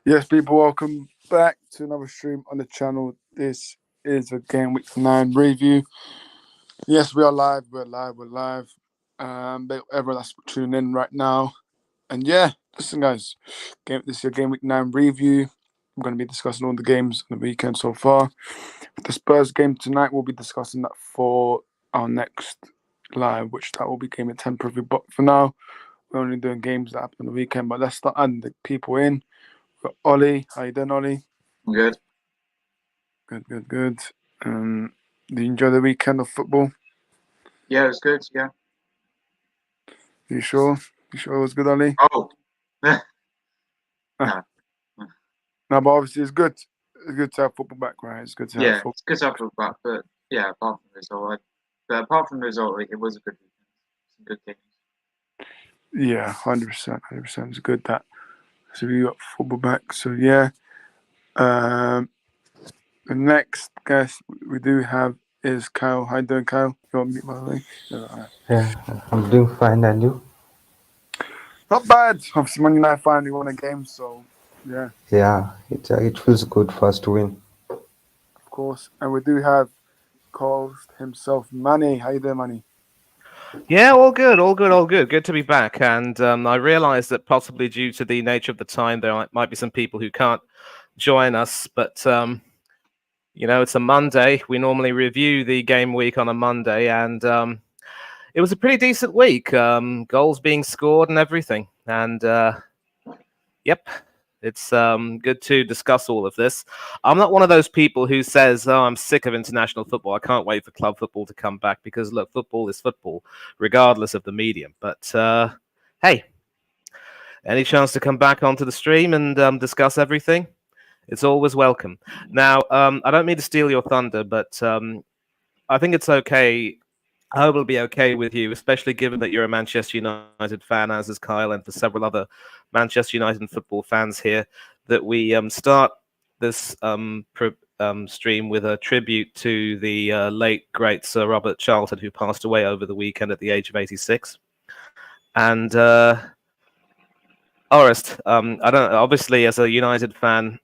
Yes, people, welcome back to another stream on the channel. This is a Game Week 9 review. Yes, we are live, we're live. Everyone that's tuning in right now. And yeah, listen, guys, this is your Game Week 9 review. I'm going to be discussing all the games on the weekend so far. The Spurs game tonight, we'll be discussing that for our next live, which that will be Game Week 10 preview. But for now, we're only doing games that happen on the weekend. But let's start adding the people in. We've got Ollie. How you doing, Ollie? Good. Good. Do you enjoy the weekend of football? Yeah, it was good. Yeah. You sure? You sure it was good, Ollie? Oh, no. No, but obviously it's good. It's good to have football back, right? It's good to have Yeah, football. it's good to have a back, but yeah, apart from the result, it was a good weekend. Some good games. Yeah, 100%. 100%. It's good that so we got football back. So yeah. Um, the next guest we do have is Kyle. How you doing, Kyle? You want me, by the way? Yeah, I'm doing fine, and you? Not bad. Obviously, Man United finally won a game, so yeah, Yeah, it feels good for us to win. of course. And we do have co-host himself, Manny. How you doing, Manny? Yeah, all good, all good, all good. Good to be back. And I realise that possibly due to the nature of the time, there might be some people who can't join us. But, it's a Monday. We normally review the game week on a Monday. And it was a pretty decent week. Goals being scored and everything. And, yep. It's good to discuss all of this. I'm not one of those people who says, "Oh, I'm sick of international football. I can't wait for club football to come back." Because look, football is football, regardless of the medium. But hey, any chance to come back onto the stream and discuss everything? It's always welcome. Now, I don't mean to steal your thunder, but I think it's okay. I hope it'll be okay with you, especially given that you're a Manchester United fan, as is Kyle, and for several other Manchester United football fans here, that we start this stream with a tribute to the late, great Sir Robert Charlton, who passed away over the weekend at the age of 86. And Orest, I don't obviously, as a United fan,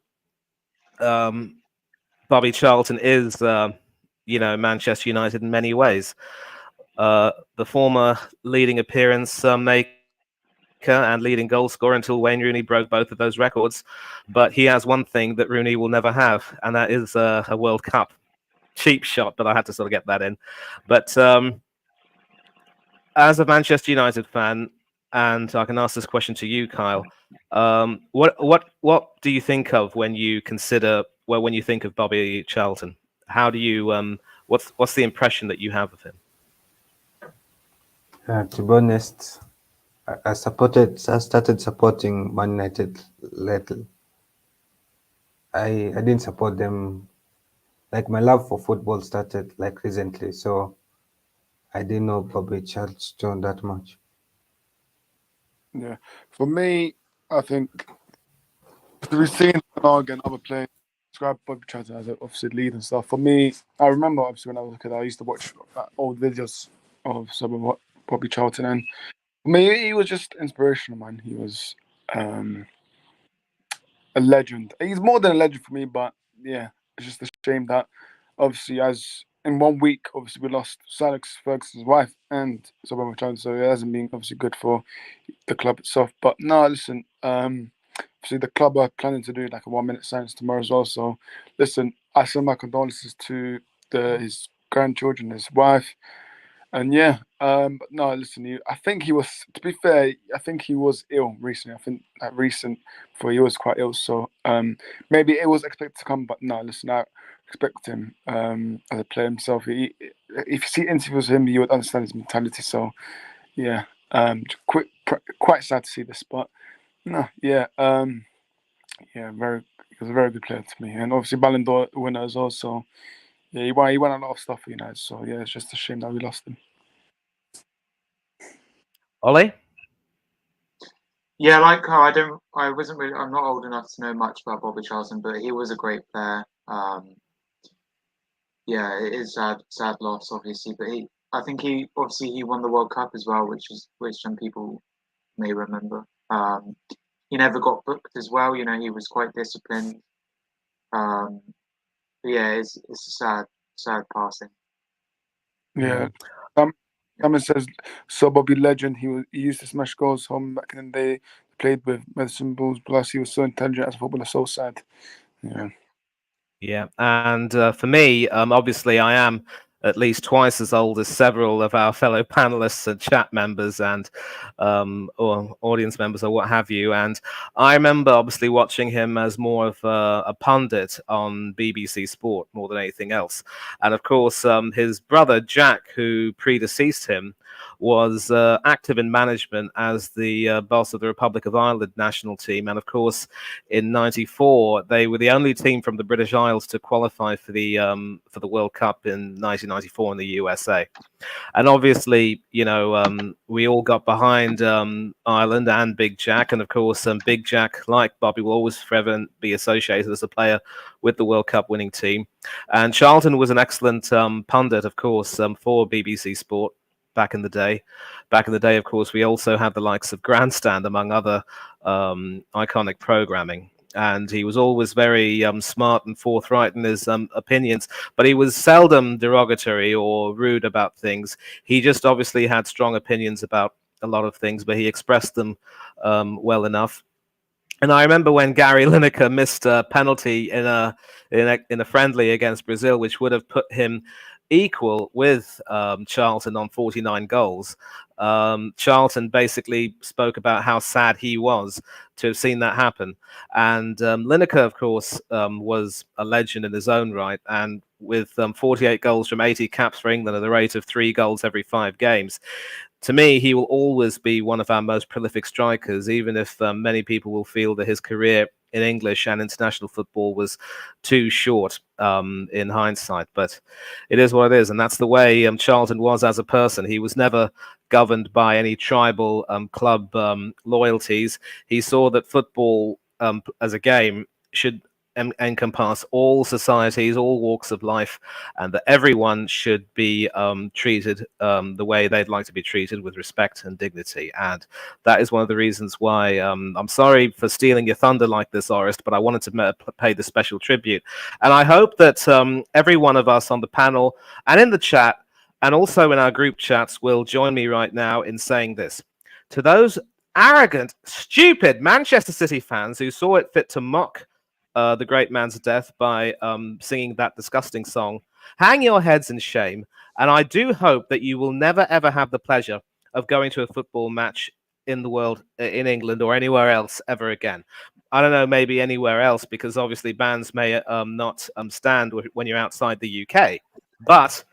Bobby Charlton is, Manchester United in many ways. The former leading appearance maker and leading goal scorer until Wayne Rooney broke both of those records. But he has one thing that Rooney will never have, and that is a World Cup. Cheap shot, but I had to sort of get that in. But as a Manchester United fan, and I can ask this question to you, Kyle, what do you think of when you think of Bobby Charlton? How do you what's the impression that you have of him? To be honest, I started supporting Man United lately. I didn't support them. Like my love for football started like recently, so I didn't know Bobby Charlton that much. Yeah. For me, I think we've seen Nog and other players describe Bobby Charlton as an obviously lead and stuff. For me, I remember obviously when I was a kid, I used to watch old videos of some of Bobby Charlton, and for me, he was just inspirational, man. He was a legend. He's more than a legend for me, but yeah, it's just a shame that obviously, as in 1 week, obviously we lost Sir Alex Ferguson's wife and Bobby Charlton, so it hasn't been obviously good for the club itself. But no, listen, obviously the club are planning to do like a 1 minute silence tomorrow as well. So listen, I send my condolences to his grandchildren, his wife, and yeah. But no, listen, I think he was. To be fair, I think he was ill recently. I think that recent before he was quite ill. So maybe it was expected to come, but no, listen, I expect him as a player himself. If you see interviews with him, you would understand his mentality. So yeah, quite sad to see this, but no, yeah, he was a very good player to me, and obviously Ballon d'Or winner as well. So yeah, he won a lot of stuff for United. So yeah, it's just a shame that we lost him. Ollie? Yeah, like Carl, I'm not old enough to know much about Bobby Charlton, but he was a great player. Yeah, it is sad loss, obviously, but I think he won the World Cup as well, which some people may remember. he never got booked as well. You know, he was quite disciplined. But yeah, it's a sad passing. Yeah. Someone says so Bobby Legend. He used to smash goals home back in the day. Played with medicine balls. Plus, he was so intelligent as a footballer. So sad. Yeah. Yeah, and for me, obviously, I am at least twice as old as several of our fellow panelists and chat members and or audience members or what have you. And I remember obviously watching him as more of a pundit on BBC Sport more than anything else. And of course, his brother Jack, who predeceased him, was active in management as the boss of the Republic of Ireland national team. And of course, in '94, they were the only team from the British Isles to qualify for the World Cup in 1994 in the USA. And obviously, you know, we all got behind Ireland and Big Jack, and of course, Big Jack, like Bobby, will always forever be associated as a player with the World Cup winning team. And Charlton was an excellent pundit, of course, for BBC Sport back in the day. Back in the day, of course, we also had the likes of Grandstand, among other iconic programming. And he was always very smart and forthright in his opinions, but he was seldom derogatory or rude about things. He just obviously had strong opinions about a lot of things, but he expressed them well enough. And I remember when Gary Lineker missed a penalty in a friendly against Brazil, which would have put him equal with Charlton on 49 goals. Charlton basically spoke about how sad he was to have seen that happen. And Lineker, of course, was a legend in his own right. And with 48 goals from 80 caps for England at the rate of 3 goals every 5 games, to me, he will always be one of our most prolific strikers, even if many people will feel that his career in English and international football was too short in hindsight. But it is what it is, and that's the way Charlton was as a person. He was never governed by any tribal club loyalties. He saw that football as a game should encompass all societies, all walks of life, and that everyone should be treated the way they'd like to be treated, with respect and dignity. And that is one of the reasons why I'm sorry for stealing your thunder like this, Orest, but I wanted to pay the special tribute. And I hope that every one of us on the panel and in the chat and also in our group chats will join me right now in saying this. To those arrogant, stupid Manchester City fans who saw it fit to mock the great man's death by singing that disgusting song, hang your heads in shame. And I do hope that you will never, ever have the pleasure of going to a football match in the world, in England or anywhere else ever again. I don't know, maybe anywhere else, because obviously bans may not stand when you're outside the UK. But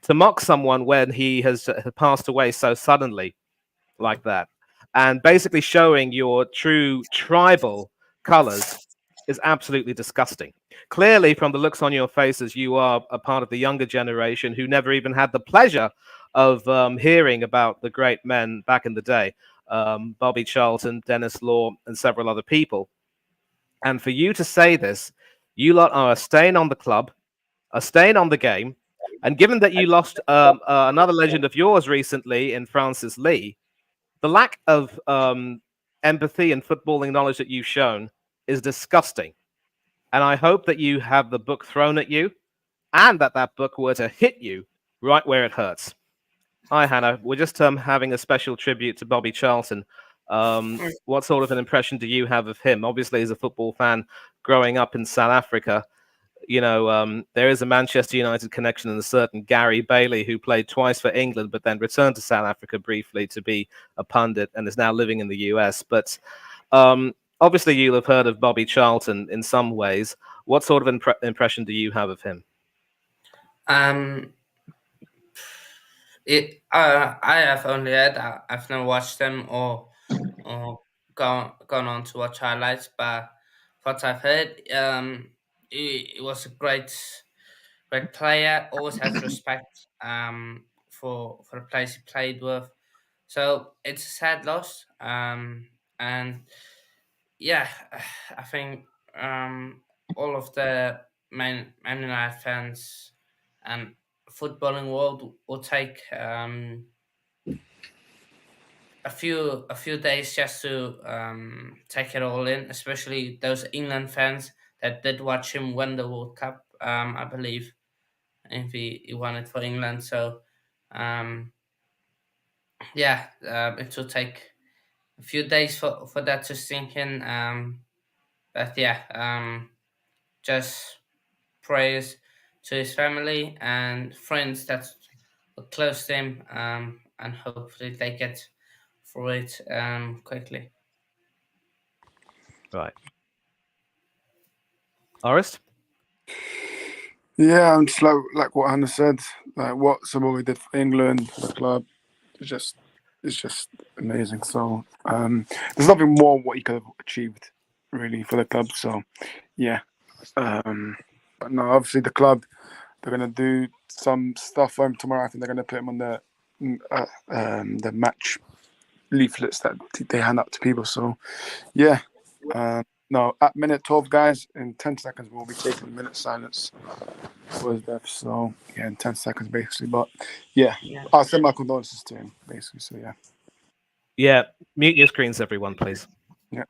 to mock someone when he has passed away so suddenly like that, and basically showing your true tribal colors, is absolutely disgusting. Clearly, from the looks on your faces, you are a part of the younger generation who never even had the pleasure of hearing about the great men back in the day, Bobby Charlton, Dennis Law, and several other people. And for you to say this, you lot are a stain on the club, a stain on the game. And given that you lost another legend of yours recently in Francis Lee, the lack of empathy and footballing knowledge that you've shown is disgusting. And I hope that you have the book thrown at you and that book were to hit you right where it hurts. Hi, Hannah. We're just having a special tribute to Bobby Charlton. What sort of an impression do you have of him? Obviously, as a football fan growing up in South Africa, you know, there is a Manchester United connection and a certain Gary Bailey who played twice for England, but then returned to South Africa briefly to be a pundit and is now living in the US. But obviously, you'll have heard of Bobby Charlton in some ways. What sort of impression do you have of him? I have only heard. I've never watched them or gone on to watch highlights, but what I've heard, he was a great player. Always has respect for the players he played with. So it's a sad loss. And yeah, I think all of the Man United fans and footballing world will take a few days just to take it all in, especially those England fans that did watch him win the World Cup. I believe if he won it for England. So yeah, it will take a few days for that to sink in. But yeah, just prayers to his family and friends that were close to him, and hopefully they get through it quickly. Right. Orest? Yeah, and just like what Hannah said, like what Samoa did for England, for the club, it's just amazing. So there's nothing more what he could have achieved really for the club. So yeah, but no, obviously the club, they're gonna do some stuff for him tomorrow. I think they're gonna put him on the match leaflets that they hand out to people. So yeah, no, at minute 12, guys, in 10 seconds we'll be taking a minute silence for his death. So yeah, in 10 seconds basically. But yeah, I'll send my condolences to him basically. So yeah. Yeah, mute your screens, everyone, please. Yeah.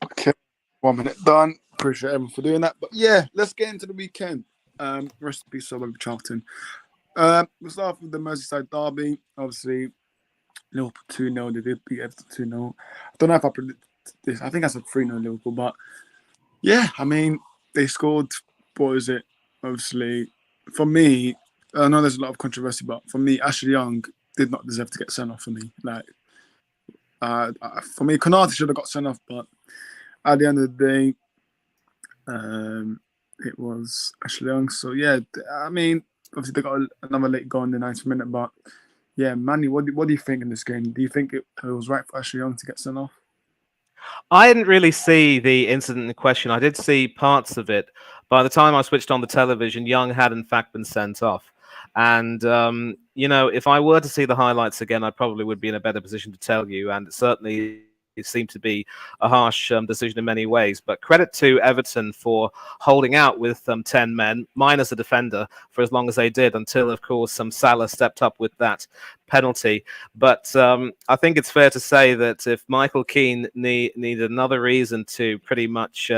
Okay, 1 minute done. Appreciate everyone for doing that. But yeah, let's get into the weekend. Rest in peace, Sobek Charlton. We'll start off with the Merseyside derby. Obviously, Liverpool 2-0. They did beat Everton 2-0. I don't know if I predicted this. I think I said 3-0 Liverpool, but yeah, I mean, they scored, what is it? Obviously, for me, I know there's a lot of controversy, but for me, Ashley Young did not deserve to get sent off for me. Like, for me, Konate should have got sent off, but at the end of the day, it was Ashley Young. So yeah, I mean, obviously they got another late goal in the 90th minute, but yeah, Manny, what do you think in this game? Do you think it was right for Ashley Young to get sent off? I didn't really see the incident in question. I did see parts of it. By the time I switched on the television, Young had in fact been sent off. And, if I were to see the highlights again, I probably would be in a better position to tell you. And certainly it seemed to be a harsh decision in many ways. But credit to Everton for holding out with 10 men, minus a defender, for as long as they did, until, of course, Salah stepped up with that penalty. But I think it's fair to say that if Michael Keane needed another reason to pretty much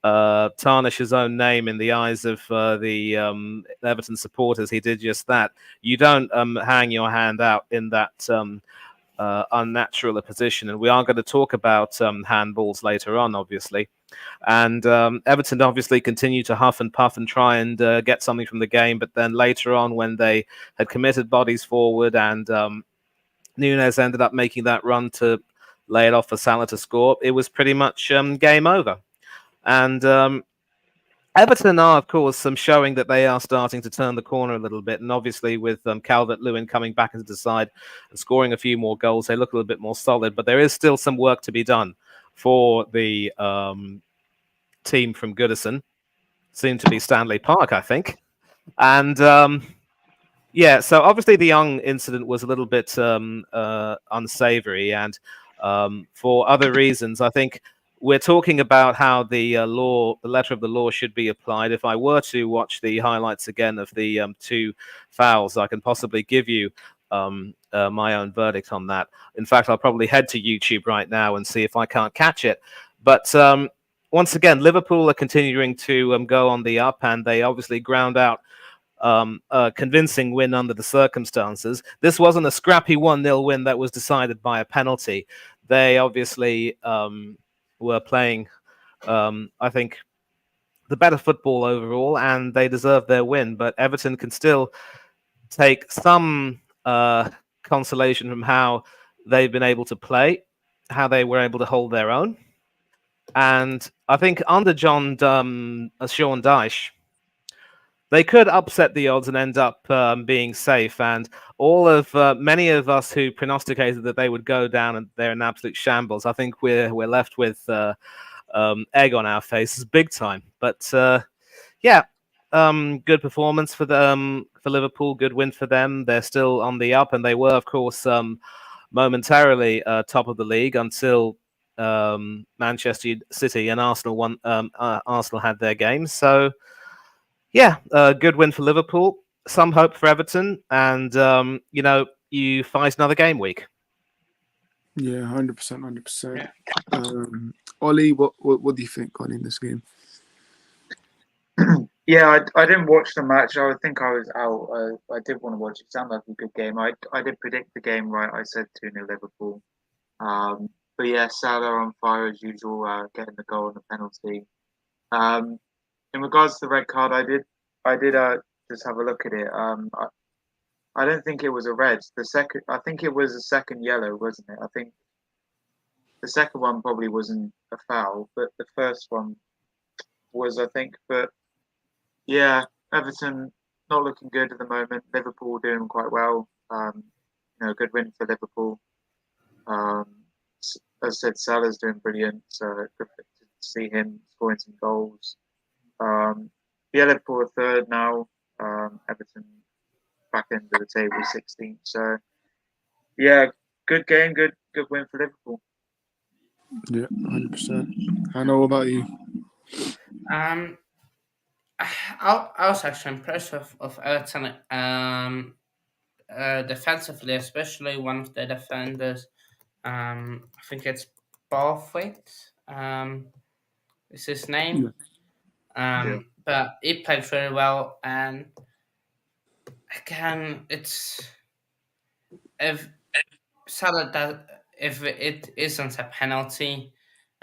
tarnish his own name in the eyes of the Everton supporters, he did just that. You don't hang your hand out in that unnatural a position. And we are going to talk about handballs later on, obviously. And Everton obviously continued to huff and puff and try and get something from the game. But then later on, when they had committed bodies forward and Nunes ended up making that run to lay it off for Salah to score, it was pretty much game over. And Everton are, of course, showing that they are starting to turn the corner a little bit. And obviously with Calvert-Lewin coming back into the side and scoring a few more goals, they look a little bit more solid. But there is still some work to be done for the team from Goodison. Soon to be Stanley Park, I think. And yeah, so obviously the Young incident was a little bit unsavory. And for other reasons, I think we're talking about how the letter of the law should be applied. If I were to watch the highlights again of the two fouls, I can possibly give you my own verdict on that. In fact, I'll probably head to YouTube right now and see if I can't catch it. But once again, Liverpool are continuing to go on the up, and they obviously ground out a convincing win under the circumstances. This wasn't a scrappy 1-0 win that was decided by a penalty. They obviously were playing, I think, the better football overall, and they deserved their win. But Everton can still take some consolation from how they've been able to play, how they were able to hold their own. And I think under Sean Dyche, they could upset the odds and end up being safe. And many of us who prognosticated that they would go down and they're in absolute shambles, I think we're left with egg on our faces, big time. But yeah, good performance for Liverpool. Good win for them. They're still on the up, and they were, of course, momentarily top of the league until Manchester City and Arsenal won. Arsenal had their games, so yeah, good win for Liverpool. Some hope for Everton, and you fight another game week. Yeah, 100%, 100%. Ollie, what do you think, Ollie, in this game? Yeah, I didn't watch the match. I think I was out. I did want to watch it. It sounded like a good game. I did predict the game right. I said 2-0 Liverpool. But yeah, Salah on fire as usual, getting the goal and the penalty. In regards to the red card, I did just have a look at it. I don't think it was a red. I think it was a second yellow, wasn't it? I think the second one probably wasn't a foul, but the first one was, I think. But yeah, Everton not looking good at the moment. Liverpool doing quite well. Good win for Liverpool. As I said, Salah's doing brilliant. So good to see him scoring some goals. Yeah, Liverpool are third now. Everton back end of the table, 16th. So yeah, good game, good win for Liverpool. Yeah, 100%. I know about you. I was actually impressed of Everton. Defensively, especially one of the defenders. I think it's Barthwaite. Is his name. But he played very well, and again, it's if Salah does, if it isn't a penalty,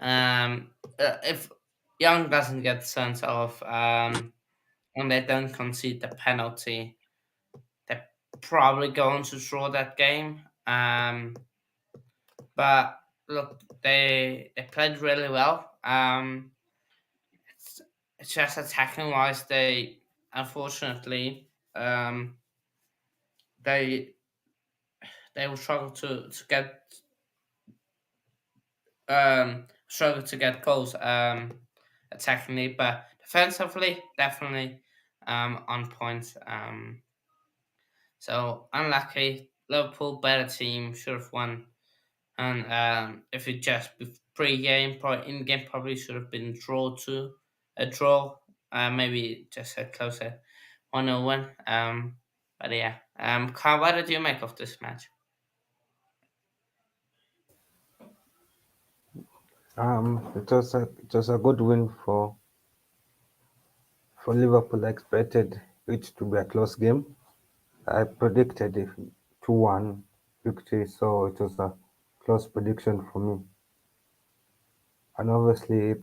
if Young doesn't get sent off, and they don't concede the penalty, they're probably going to draw that game. But look, they played really well. It's just attacking wise, they unfortunately they will struggle to get goals attackingly, but defensively definitely on point. So unlucky. Liverpool better team, should have won. And if it just pre-game, probably in-game, probably should have been a draw. Maybe just a closer 1-0 win. But yeah. Carl, what did you make of this match? It was a good win for Liverpool. I expected it to be a close game. I predicted a 2-1 victory, so it was a close prediction for me. And obviously,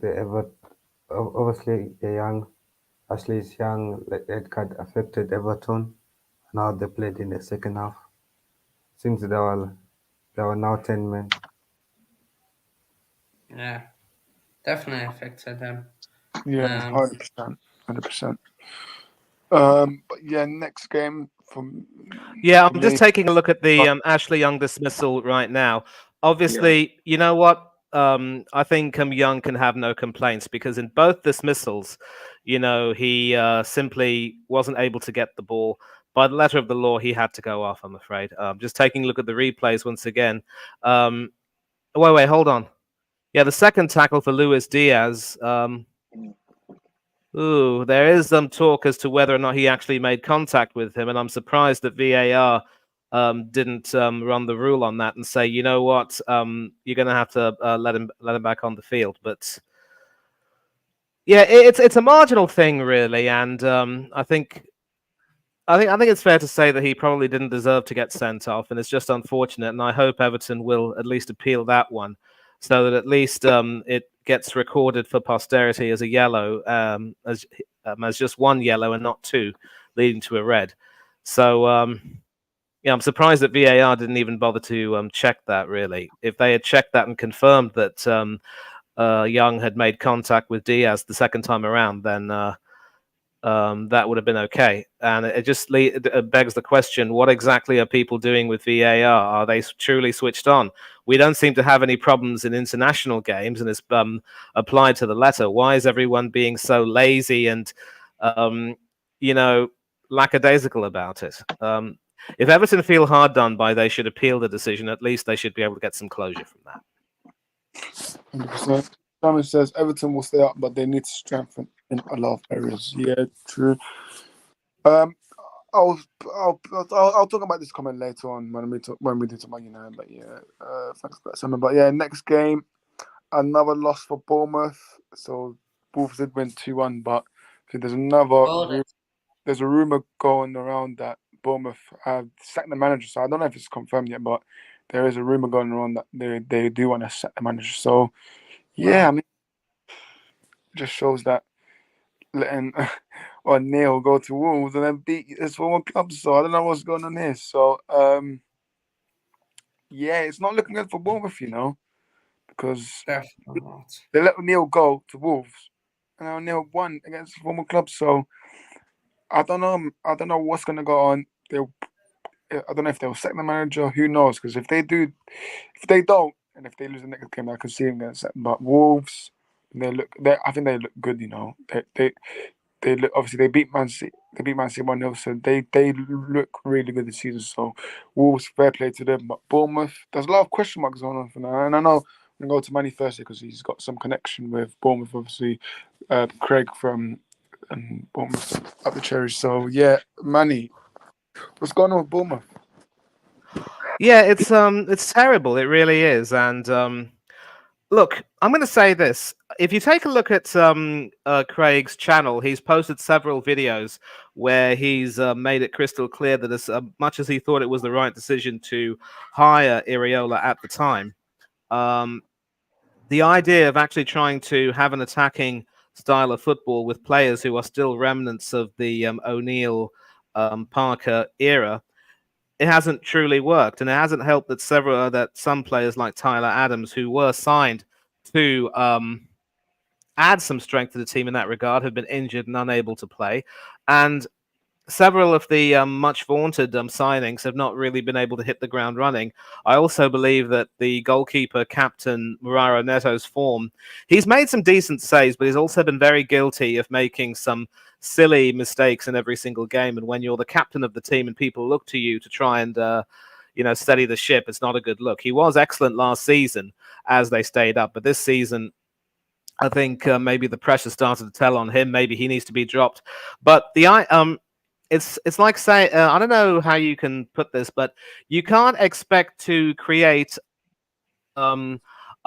Ashley's young red card affected Everton. Now they played in the second half. Since there were now 10 men. Yeah, definitely affected them. Yeah, 100%, 100%. But yeah, next game from. Yeah, I'm just taking a look at the Ashley Young dismissal right now. Obviously, you know what? I think Young can have no complaints because in both dismissals, he simply wasn't able to get the ball. By the letter of the law, he had to go off, I'm afraid. Just taking a look at the replays once again. Wait, hold on. Yeah, the second tackle for Luis Diaz. There is some talk as to whether or not he actually made contact with him, and I'm surprised that VAR didn't run the rule on that and say, you know what, you're going to have to let him back on the field. But yeah, it's a marginal thing, really, and I think I think it's fair to say that he probably didn't deserve to get sent off, and it's just unfortunate. And I hope Everton will at least appeal that one, so that at least it gets recorded for posterity as a yellow, as just one yellow and not two, leading to a red. So yeah, I'm surprised that VAR didn't even bother to check that. Really, if they had checked that and confirmed that Young had made contact with Diaz the second time around, then that would have been okay. And it just begs the question: what exactly are people doing with VAR? Are they truly switched on? We don't seem to have any problems in international games, and it's applied to the letter. Why is everyone being so lazy and lackadaisical about it? If Everton feel hard done by, they should appeal the decision. At least they should be able to get some closure from that. 100%. Simon says Everton will stay up, but they need to strengthen in a lot of areas. Yeah, true. I'll talk about this comment later on when we do talk about United. But yeah, thanks for that, Simon. But yeah, next game, another loss for Bournemouth. So Wolves did win 2-1, but I think there's a rumor going around that Bournemouth have sacked the manager. So I don't know if it's confirmed yet, but there is a rumor going around that they do want to sack the manager. So yeah, I mean, it just shows that letting O'Neill go to Wolves and then beat his former club. So I don't know what's going on here. So yeah, it's not looking good for Bournemouth, because Definitely not. they let O'Neill go to Wolves, and O'Neill won against his former club. So I don't know. I don't know what's going to go on. I don't know if they'll sack the manager. Who knows? Because if they don't, and if they lose the next game, I can see them getting sacked. But Wolves, I think they look good. They look, obviously they beat Man City. They beat Man City 1-0, so they look really good this season. So Wolves, fair play to them. But Bournemouth, there's a lot of question marks going on for now. And I know I'm gonna go to Manny Thursday because he's got some connection with Bournemouth. Obviously, Craig from Bournemouth up the cherry. So yeah, Manny, what's going on with Bournemouth? Yeah, it's terrible. It really is. And look, I'm going to say this. If you take a look at Craig's channel, he's posted several videos where he's made it crystal clear that as much as he thought it was the right decision to hire Iriola at the time, the idea of actually trying to have an attacking style of football with players who are still remnants of the O'Neill Parker era, it hasn't truly worked, and it hasn't helped that some players like Tyler Adams, who were signed to add some strength to the team in that regard, have been injured and unable to play, and several of the much vaunted signings have not really been able to hit the ground running. I also believe that the goalkeeper, captain Muraro Neto's form, he's made some decent saves, but he's also been very guilty of making some silly mistakes in every single game. And when you're the captain of the team and people look to you to try and steady the ship, it's not a good look. He was excellent last season as they stayed up, but this season, I think maybe the pressure started to tell on him. Maybe he needs to be dropped. But it's like saying, I don't know how you can put this, but you can't expect to create a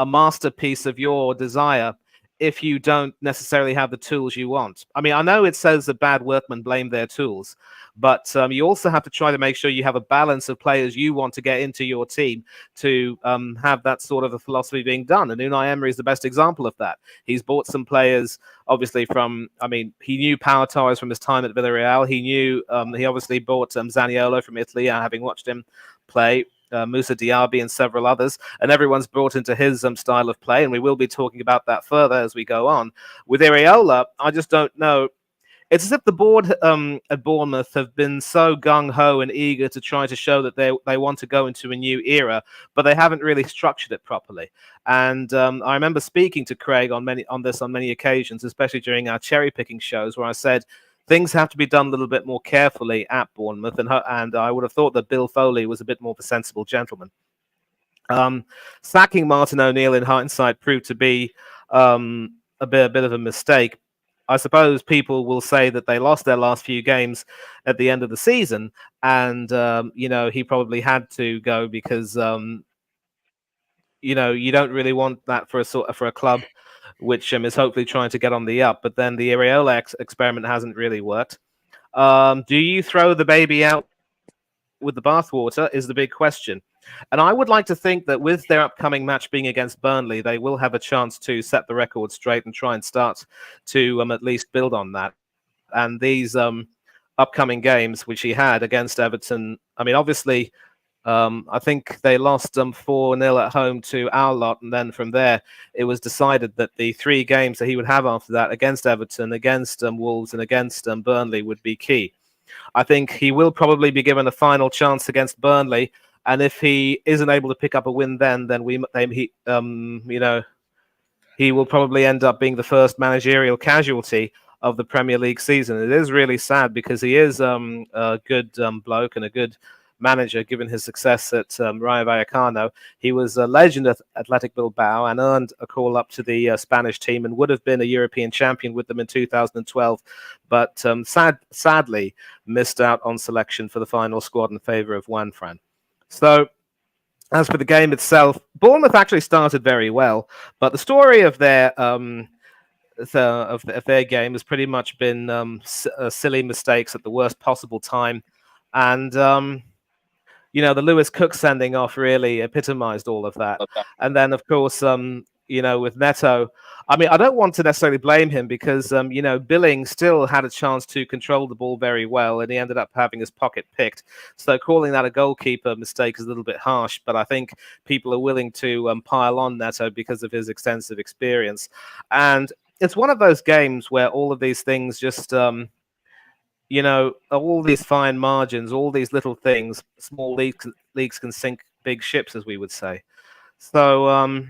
masterpiece of your desire if you don't necessarily have the tools you want. I mean, I know it says that bad workmen blame their tools, but you also have to try to make sure you have a balance of players you want to get into your team to have that sort of a philosophy being done. And Unai Emery is the best example of that. He's bought some players, obviously he knew Pau Torres from his time at Villarreal. He obviously bought Zaniolo from Italy, having watched him play. Moussa Diaby and several others, and everyone's brought into his style of play, and we will be talking about that further as we go on. With Iriola, I just don't know. It's as if the board at Bournemouth have been so gung-ho and eager to try to show that they want to go into a new era, but they haven't really structured it properly. And I remember speaking to Craig on many occasions, especially during our cherry-picking shows, where I said, things have to be done a little bit more carefully at Bournemouth, and I would have thought that Bill Foley was a bit more of a sensible gentleman. Sacking Martin O'Neill in hindsight proved to be a bit of a mistake. I suppose people will say that they lost their last few games at the end of the season, and he probably had to go because you don't really want that for a club which is hopefully trying to get on the up. But then the Iriola experiment hasn't really worked. Do you throw the baby out with the bathwater is the big question. And I would like to think that with their upcoming match being against Burnley, they will have a chance to set the record straight and try and start to at least build on that. And these upcoming games, which he had against Everton, I mean, obviously, I think they lost 4-0 at home to our lot. And then from there, it was decided that the 3 games that he would have after that against Everton, against Wolves, and against Burnley would be key. I think he will probably be given a final chance against Burnley, and if he isn't able to pick up a win, then he will probably end up being the first managerial casualty of the Premier League season. It is really sad because he is a good bloke and a good manager, given his success at Rayo Vallecano. He was a legend at Athletic Bilbao and earned a call up to the Spanish team and would have been a European champion with them in 2012, but sadly missed out on selection for the final squad in favour of Juan Fran. So, as for the game itself, Bournemouth actually started very well, but the story of their game has pretty much been silly mistakes at the worst possible time, and the Lewis Cook sending off really epitomized all of that. And then, of course, with Neto, I mean, I don't want to necessarily blame him because, Billing still had a chance to control the ball very well, and he ended up having his pocket picked. So calling that a goalkeeper mistake is a little bit harsh, but I think people are willing to pile on Neto because of his extensive experience. And it's one of those games where all of these things just... all these fine margins, all these little things, small leagues can sink big ships, as we would say. So,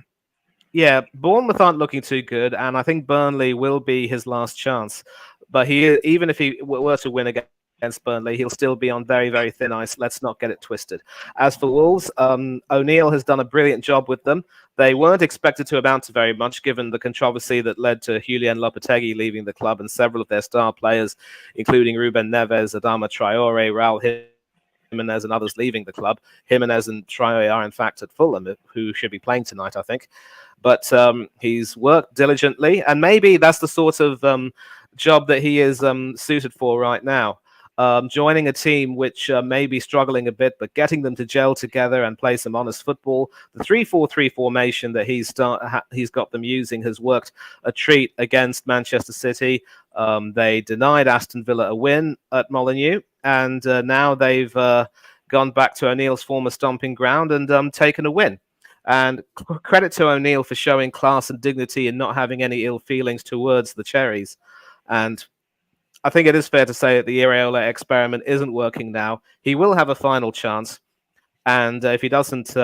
Bournemouth aren't looking too good, and I think Burnley will be his last chance. But even if he were to win against Burnley, he'll still be on very, very thin ice. Let's not get it twisted. As for Wolves, O'Neill has done a brilliant job with them. They weren't expected to amount to very much, given the controversy that led to Julian Lopetegui leaving the club and several of their star players, including Ruben Neves, Adama Traore, Raul Jimenez, and others leaving the club. Jimenez and Traore are, in fact, at Fulham, who should be playing tonight, I think. But he's worked diligently, and maybe that's the sort of job that he is suited for right now. Joining a team which may be struggling a bit, but getting them to gel together and play some honest football. The 3-4-3 formation that he's got them using has worked a treat against Manchester City. They denied Aston Villa a win at Molineux, and now they've gone back to O'Neill's former stomping ground and taken a win. And credit to O'Neill for showing class and dignity and not having any ill feelings towards the Cherries. And I think it is fair to say that the Iraola experiment isn't working now. He will have a final chance, and if he doesn't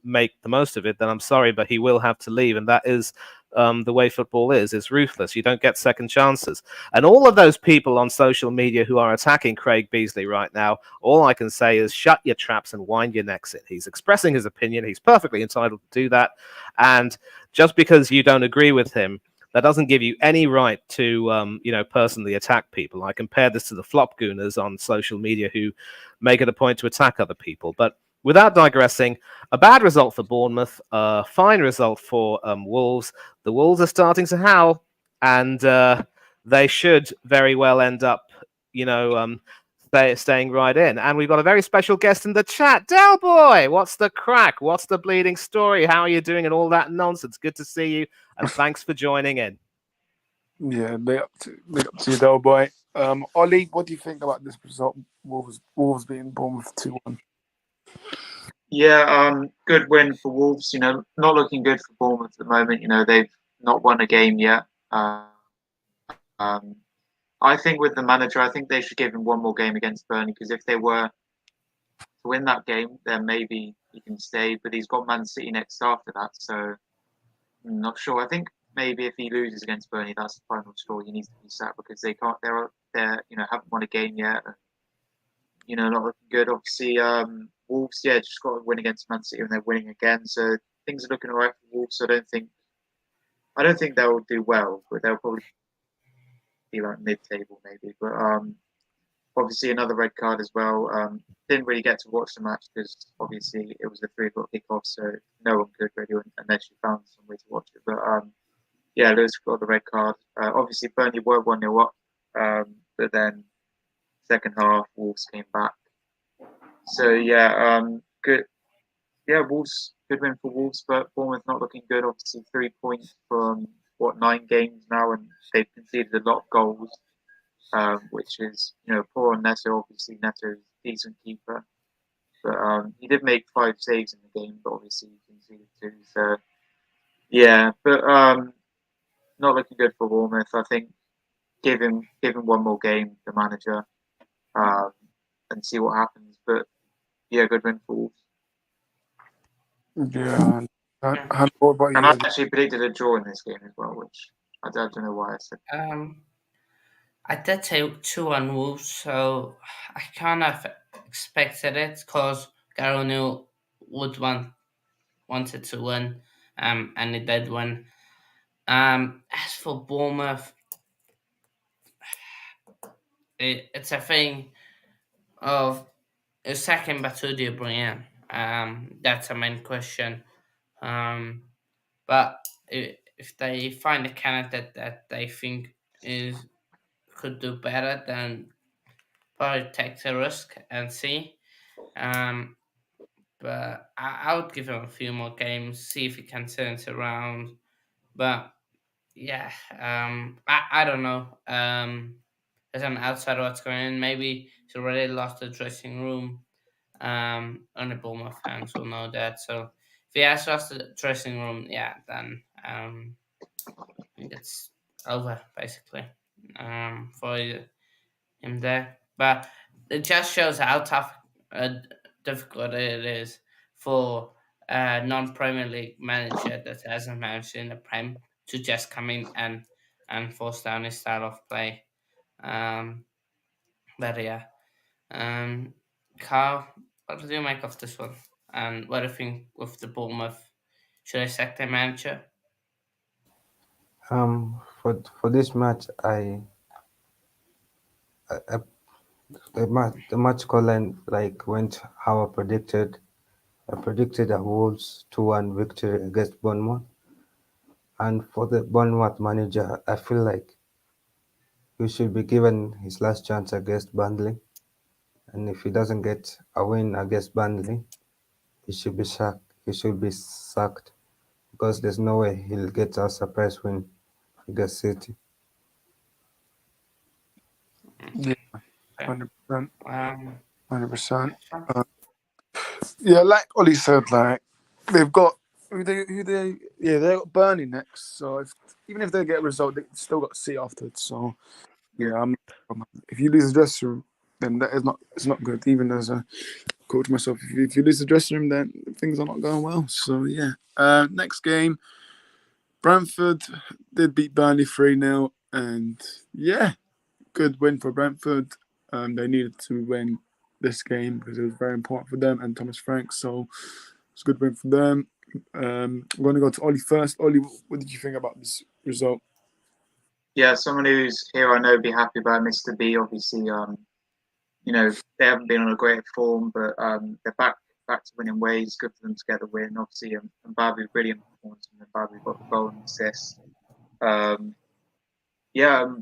make the most of it, then I'm sorry, but he will have to leave, and that is the way football is. It's ruthless. You don't get second chances. And all of those people on social media who are attacking Craig Beasley right now, all I can say is shut your traps and wind your necks in. He's expressing his opinion. He's perfectly entitled to do that. And just because you don't agree with him, that doesn't give you any right to, personally attack people. I compare this to the flop gooners on social media who make it a point to attack other people. But without digressing, a bad result for Bournemouth, a fine result for Wolves. The Wolves are starting to howl, and they should very well end up, staying right in. And we've got a very special guest in the chat. Del Boy, what's the crack? What's the bleeding story? How are you doing and all that nonsense? Good to see you, and thanks for joining in. Yeah, big up to you, Del Boy. Ollie, what do you think about this result? Wolves beating Bournemouth 2-1. Yeah, good win for Wolves. Not looking good for Bournemouth at the moment. They've not won a game yet. I think with the manager, I think they should give him one more game against Burnley, because if they were to win that game, then maybe he can stay. But he's got Man City next after that, so I'm not sure. I think maybe if he loses against Burnley, that's the final straw. He needs to be sacked because they can't. They're haven't won a game yet. Not looking good. Obviously, Wolves, just got to win against Man City and they're winning again. So things are looking alright for Wolves. I don't think they'll do well, but they'll probably be like mid-table maybe. But obviously another red card as well. Didn't really get to watch the match because obviously it was a 3 o'clock kickoff, so no one could really unless you found some way to watch it. But Lewis got the red card. Obviously Burnley were 1-0 up. but then second half Wolves came back. So good. Yeah, Wolves, good win for Wolves, but Bournemouth not looking good. Obviously, 3 points from 9 games now, and they've conceded a lot of goals, which is poor on Neto. Obviously, Neto's a decent keeper, but he did make 5 saves in the game, but obviously he conceded 2. So yeah, but not looking good for Bournemouth. I think give him one more game, the manager, um, and see what happens. But yeah, good win for Wolves. Yeah. Yeah. What about And I you? actually predicted a draw in this game as well, which I don't know why I said. I did say 2-1 Wolves, so I kind of expected it because Gary O'Neill wanted to win, and he did win. As for Bournemouth, it's a thing of a second Batu do you bring in? That's a main question. But if they find a candidate that they think is could do better, then probably take the risk and see. Um, but I would give him a few more games, see if he can turn it around. But yeah, I don't know. As an outsider, what's going on? Maybe he's already lost the dressing room. Only Bournemouth fans will know that. So if he has lost the dressing room, yeah, then I think it's over basically. For him there, but it just shows how tough, difficult it is for a non-Premier League manager that hasn't managed in the Prem to just come in and force down his style of play. Um, but yeah, Carl, what do you make of this one? And what do you think with the Bournemouth? Should I sack their manager? For this match, I the match scoreline like went how I predicted. I predicted a Wolves 2-1 victory against Bournemouth. And for the Bournemouth manager, I feel like he should be given his last chance against Burnley. And if he doesn't get a win against Burnley, he should be sacked. He should be sacked because there's no way he'll get a surprise win against City. Yeah, Okay. 100%. Um, 100%. next one. Yeah, like Ollie said, like they've got they got Burnley next. So even if they get a result, they still got City afterwards. So yeah, if you lose the dressing room, then that is not it's not good. Even as a coach myself, if you lose the dressing room, then things are not going well. So yeah, next game, Brentford did beat Burnley 3-0, and yeah, good win for Brentford. They needed to win this game because it was very important for them and Thomas Frank. So it's a good win for them. I'm going to go to Ollie first. Ollie, what did you think about this result? Yeah, someone who's here I know be happy about Mr. B. Obviously, they haven't been on a great form, but they're back to winning ways. Good for them to get the win. Obviously, Mbabu, brilliant performance from Mbabu, got the goal and assist.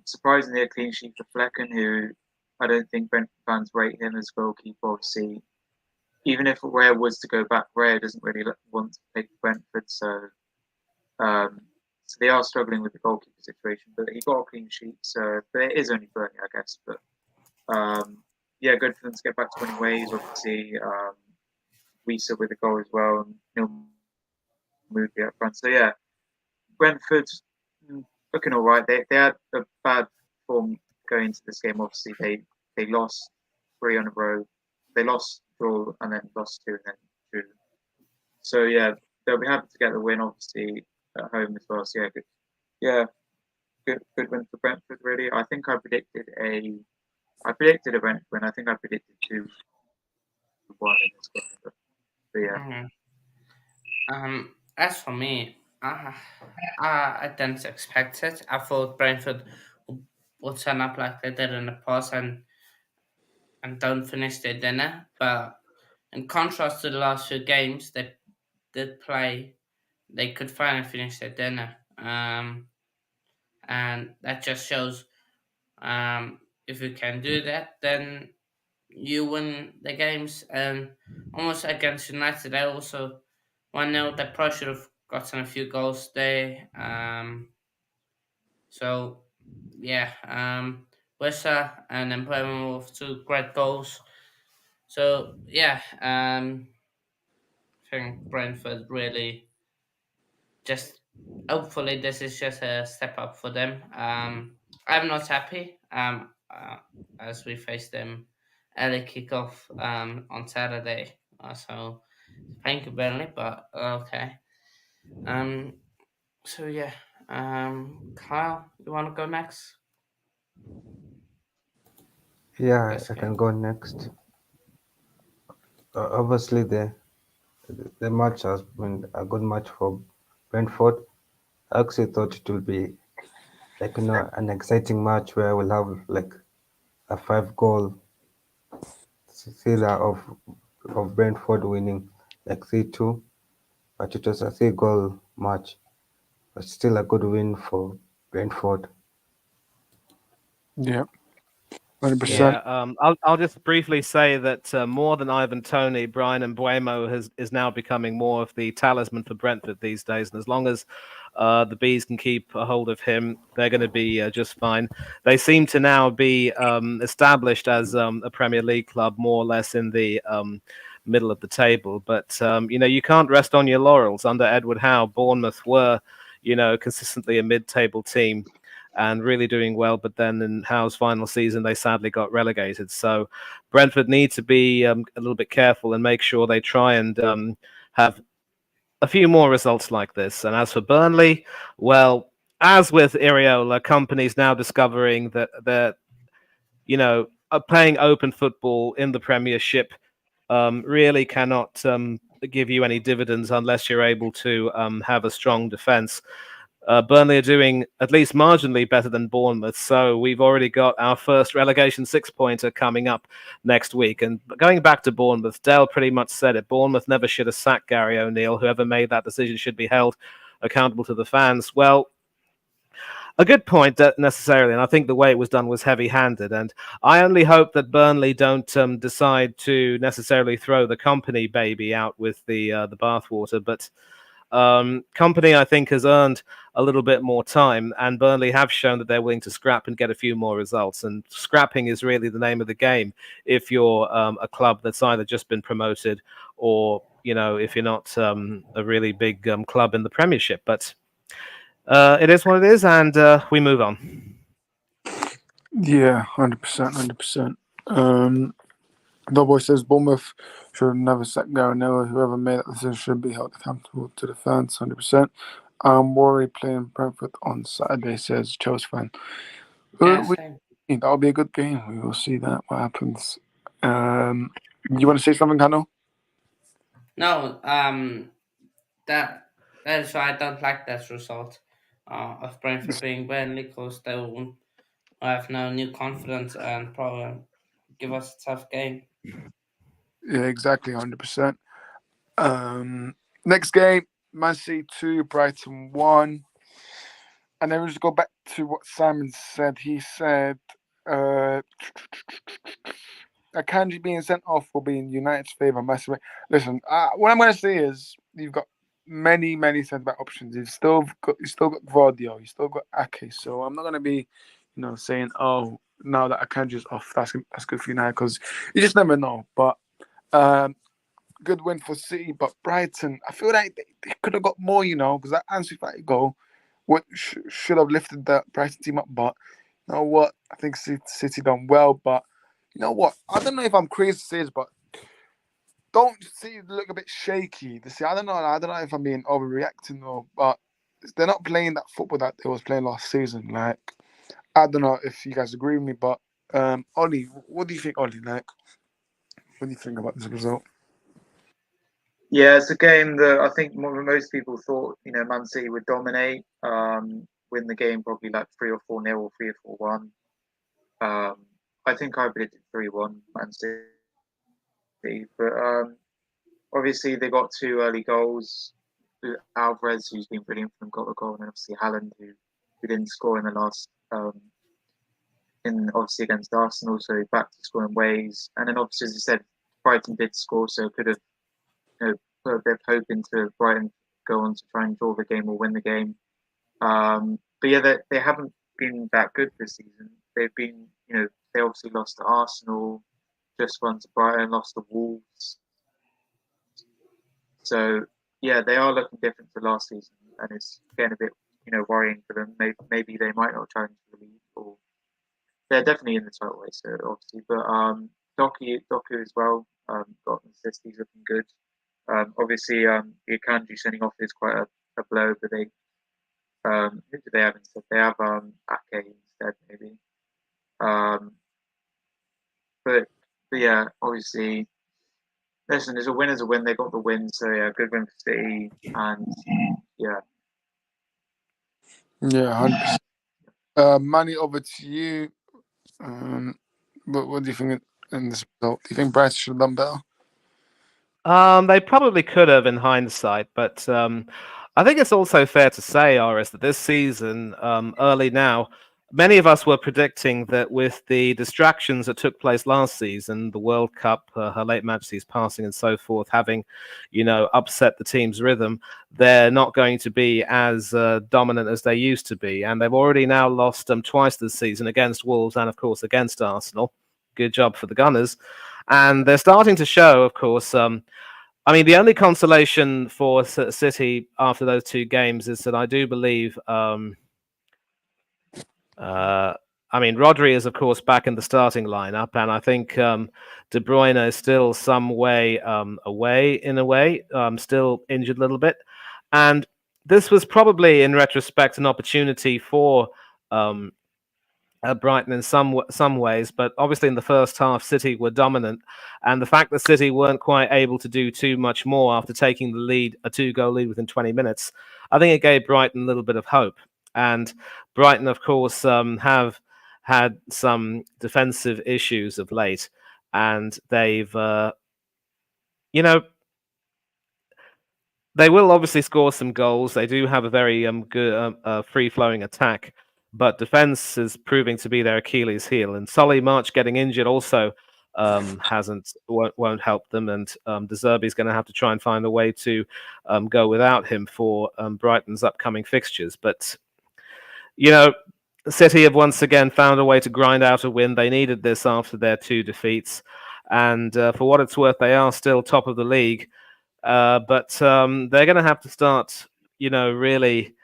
Surprisingly a clean sheet for Flecken, who I don't think Brentford fans rate him as goalkeeper. Obviously, even if Rare was to go back, Rare doesn't really want to play for Brentford, so they are struggling with the goalkeeper situation. But he got a clean sheet, but it is only Burnley, I guess. But good for them to get back to winning ways. Obviously, Wisa with a goal as well, and Neil Moody up front. So yeah, Brentford looking all right. They had a bad form going into this game. Obviously, they lost 3 on a row. They lost, draw, and then lost 2, and then drew. So yeah, they'll be happy to get the win. Obviously at home as well. So good win for Brentford. Really, I think I predicted a Brentford win. I think I predicted 2-1 in this game. But yeah. Mhm. As for me, I didn't expect it. I thought Brentford would turn up like they did in the past and don't finish their dinner. But in contrast to the last few games, they did play. They could finally finish their dinner. And that just shows, if you can do that, then you win the games. And almost against United, I also 1-0. They probably should have gotten a few goals there. So yeah, Wessa and then Bremen with two great goals. So yeah, I think Brentford really just hopefully this is just a step up for them. I'm not happy as we face them early kickoff on Saturday. So thank you, Burnley, but okay. Um, so yeah, Kyle, you want to go next? Yeah, This I can game. go next. Obviously, the match has been a good match for Brentford. I actually thought it would be like an exciting match where we'll have like a 5 goal thriller of Brentford winning like 3-2, but it was a 3 goal match, but still a good win for Brentford. Yeah, 100%. Yeah, I'll just briefly say that more than Ivan Toney, Brian and Buemo is now becoming more of the talisman for Brentford these days. And as long as the Bees can keep a hold of him, they're going to be just fine. They seem to now be established as a Premier League club, more or less in the middle of the table. But you can't rest on your laurels. Under Edward Howe, Bournemouth were, consistently a mid-table team and really doing well. But then in Howe's final season, they sadly got relegated. So Brentford need to be a little bit careful and make sure they try and have a few more results like this. And as for Burnley, well, as with Iriola, companies now discovering that they're, playing open football in the Premiership really cannot give you any dividends unless you're able to have a strong defence. Burnley are doing at least marginally better than Bournemouth, so we've already got our first relegation 6-pointer coming up next week. And going back to Bournemouth, Dale pretty much said it. Bournemouth never should have sacked Gary O'Neill. Whoever made that decision should be held accountable to the fans. Well, a good point, necessarily, and I think the way it was done was heavy-handed. And I only hope that Burnley don't decide to necessarily throw the company baby out with the bathwater, but Company, I think, has earned a little bit more time, and Burnley have shown that they're willing to scrap and get a few more results. And scrapping is really the name of the game if you're a club that's either just been promoted or, if you're not a really big club in the Premiership. But it is what it is, and we move on. Yeah, 100%, 100%. Doughboy says Bournemouth should have never sacked Gary Neville. Whoever made that decision should be held accountable to the fans, 100%. Rory playing Brentford on Saturday, says Chelsea fan. Yeah, We same. think that'll be a good game. We will see that what happens. You want to say something, Hannah? No, that is why I don't like that result of Brentford being Burnley because they will have no new confidence and probably give us a tough game. Yeah, exactly, 100%. Next game, Man City 2, Brighton 1. And then we just go back to what Simon said. He said Akanji being sent off will be in United's favour massively. Listen, what I'm going to say is you've got many, many centre back options. You've still got Vardio, you've still got Ake. So I'm not going to be, saying, oh, now that Akanji's off, that's good for United because you just never know. But good win for City. But Brighton, I feel like they could have got more, because that Ansu Fati goal should have lifted the Brighton team up. But you know what? I think City done well. But you know what? I don't know if I'm crazy to say this, but don't see it look a bit shaky. I don't know. I don't know if I'm being overreacting or, but they're not playing that football that they was playing last season. Like, I don't know if you guys agree with me, but Ollie, what do you think, Ollie? Like, what do you think about this result? Yeah, it's a game that I think most people thought, Man City would dominate, win the game probably like 3 or 4-0 or 3 or 4-1. I think I predicted 3-1 Man City, but obviously they got 2 early goals. Alvarez, who's been brilliant for them, got a goal, and obviously Haaland, who didn't score in the last in obviously against Arsenal, so back to scoring ways. And then obviously, as I said, Brighton did score, so could have put a bit of hope into Brighton go on to try and draw the game or win the game. But yeah, they haven't been that good this season. They've been, they obviously lost to Arsenal, just won to Brighton, lost to Wolves. So yeah, they are looking different to last season, and it's getting a bit, worrying for them. Maybe they might not challenge for the league, or they're definitely in the title race, so obviously. But Doku as well, got an assist. He's looking good. Obviously, the Akanji sending off is quite a blow, but they who do they have instead? They have Ake instead, maybe. Um, but yeah, obviously, listen, there's a win as a win. They got the win, so yeah, good win for City, and yeah. Yeah, 100%. Manny, over to you. What do you think in this result? Do you think Brighton should have done better? They probably could have in hindsight, but I think it's also fair to say, Aris, that this season, early now, many of us were predicting that with the distractions that took place last season, the World Cup, Her Late Majesty's passing, and so forth, having, upset the team's rhythm, they're not going to be as dominant as they used to be, and they've already now lost twice this season against Wolves and, of course, against Arsenal. Good job for the Gunners. And they're starting to show, of course. The only consolation for City after those two games is that I do believe. Rodri is, of course, back in the starting lineup, and I think De Bruyne is still some way away, in a way, still injured a little bit. And this was probably, in retrospect, an opportunity for Brighton in some ways, but obviously in the first half, City were dominant, and the fact that City weren't quite able to do too much more after taking the lead, a 2-goal lead within 20 minutes, I think it gave Brighton a little bit of hope. And Brighton, of course, have had some defensive issues of late, and they've, they will obviously score some goals. They do have a very good free-flowing attack, but defense is proving to be their Achilles heel. And Solly March getting injured also won't help them. And De Zerbi's going to have to try and find a way to go without him for Brighton's upcoming fixtures. But City have once again found a way to grind out a win. They needed this after their 2 defeats, and for what it's worth, they are still top of the league. But they're going to have to start, really.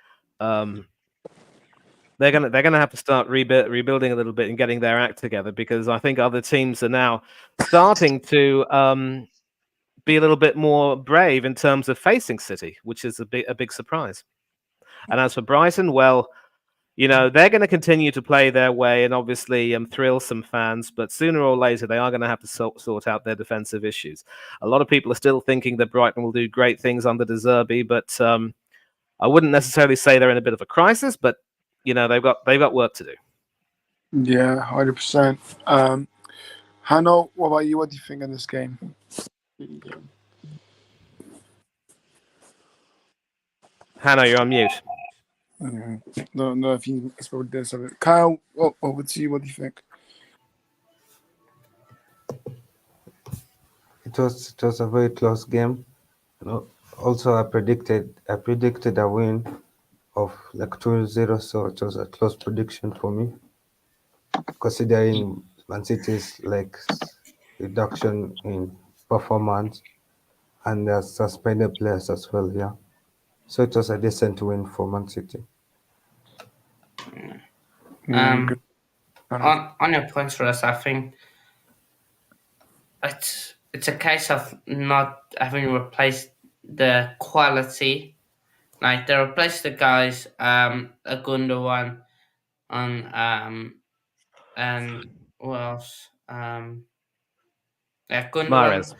They're gonna have to start rebuilding a little bit and getting their act together, because I think other teams are now starting to be a little bit more brave in terms of facing City, which is a big surprise. And as for Brighton, well, they're going to continue to play their way and obviously thrill some fans, but sooner or later they are going to have to sort out their defensive issues. A lot of people are still thinking that Brighton will do great things under De Zerbi, but I wouldn't necessarily say they're in a bit of a crisis, but they've got work to do. Yeah, 100%. Hanno, what about you? What do you think in this game? Hanno, you're on mute. No, if you spoke this of it. Kyle, over to you. What do you think? It was a very close game. Also, I predicted a win of like 2-0, so it was a close prediction for me, considering Man City's reduction in performance and their suspended players as well. Yeah, so it was a decent win for Man City. On your points, Russ, I think it's a case of not having replaced the quality. Like, they replaced the guys, a Gundogan and who else? Yeah, Gundogan Mahrez.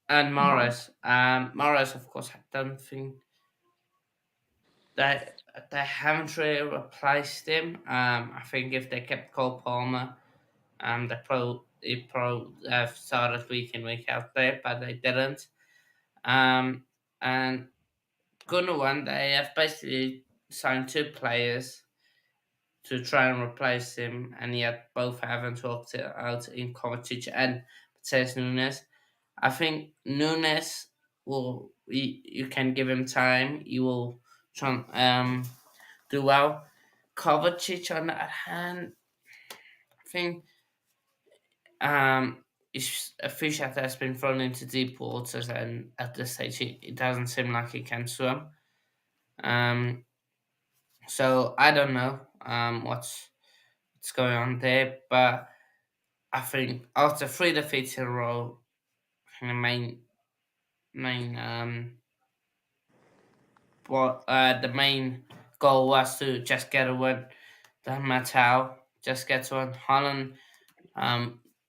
and Morris. Morris, of course, I don't think they haven't really replaced him. I think if they kept Cole Palmer, they probably have started week in, week out there, but they didn't. And Gundogan, they have basically signed 2 players to try and replace him, and yet both haven't worked it out in Kovacic and Mateus Nunes. I think Nunes will. You can give him time. He will try do well. Kovacic, on the other hand, I think is a fish that has been thrown into deep waters, and at this stage, it doesn't seem like he can swim. Um, so I don't know what's going on there, but I think after three defeats in a row, the main the main goal was to just get a win. Doesn't matter how, just get one. Holland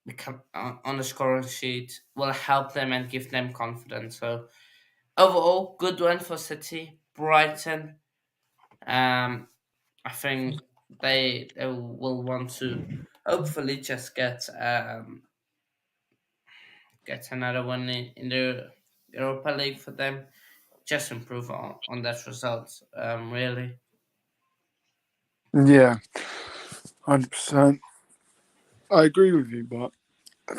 become on the scoring sheet will help them and give them confidence. So overall, good win for City. Brighton, I think they will want to hopefully just get another one in the Europa League for them. Just improve on that result. Really. Yeah, 100%. I agree with you, but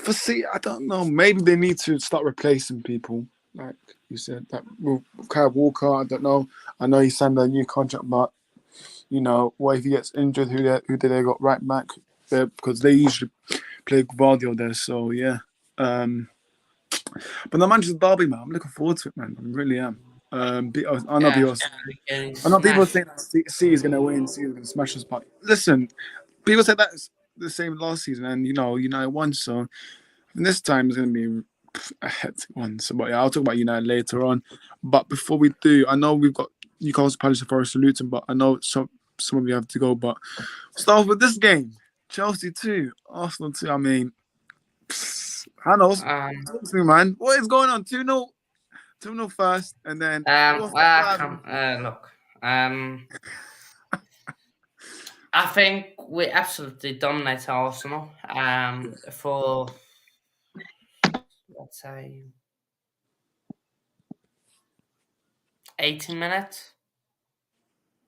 for City, I don't know. Maybe they need to start replacing people, like you said. That with Kyle Walker, I don't know. I know he signed a new contract, but what if he gets injured? Who did they got right back there? Because they usually play Guardiola there. So yeah. But the Manchester Derby, man, I'm looking forward to it, man. I really am. I know Yeah, people. getting I know people smashed. saying that City is gonna win. City is gonna smash us. But listen, people said that's the same last season, and United won. So this time is gonna be a hectic one. So, but yeah, I'll talk about United later on. But before we do, I know we've got Newcastle, Palace, and Forest Luton, but I know some of you have to go. But start off with this game: Chelsea 2, Arsenal 2. I mean, Hanos, Um, talk to me, man. What is going on? 2-0, 2-0 first, and then what's the plan? Look. I think we absolutely dominate Arsenal. For let's say 18 minutes,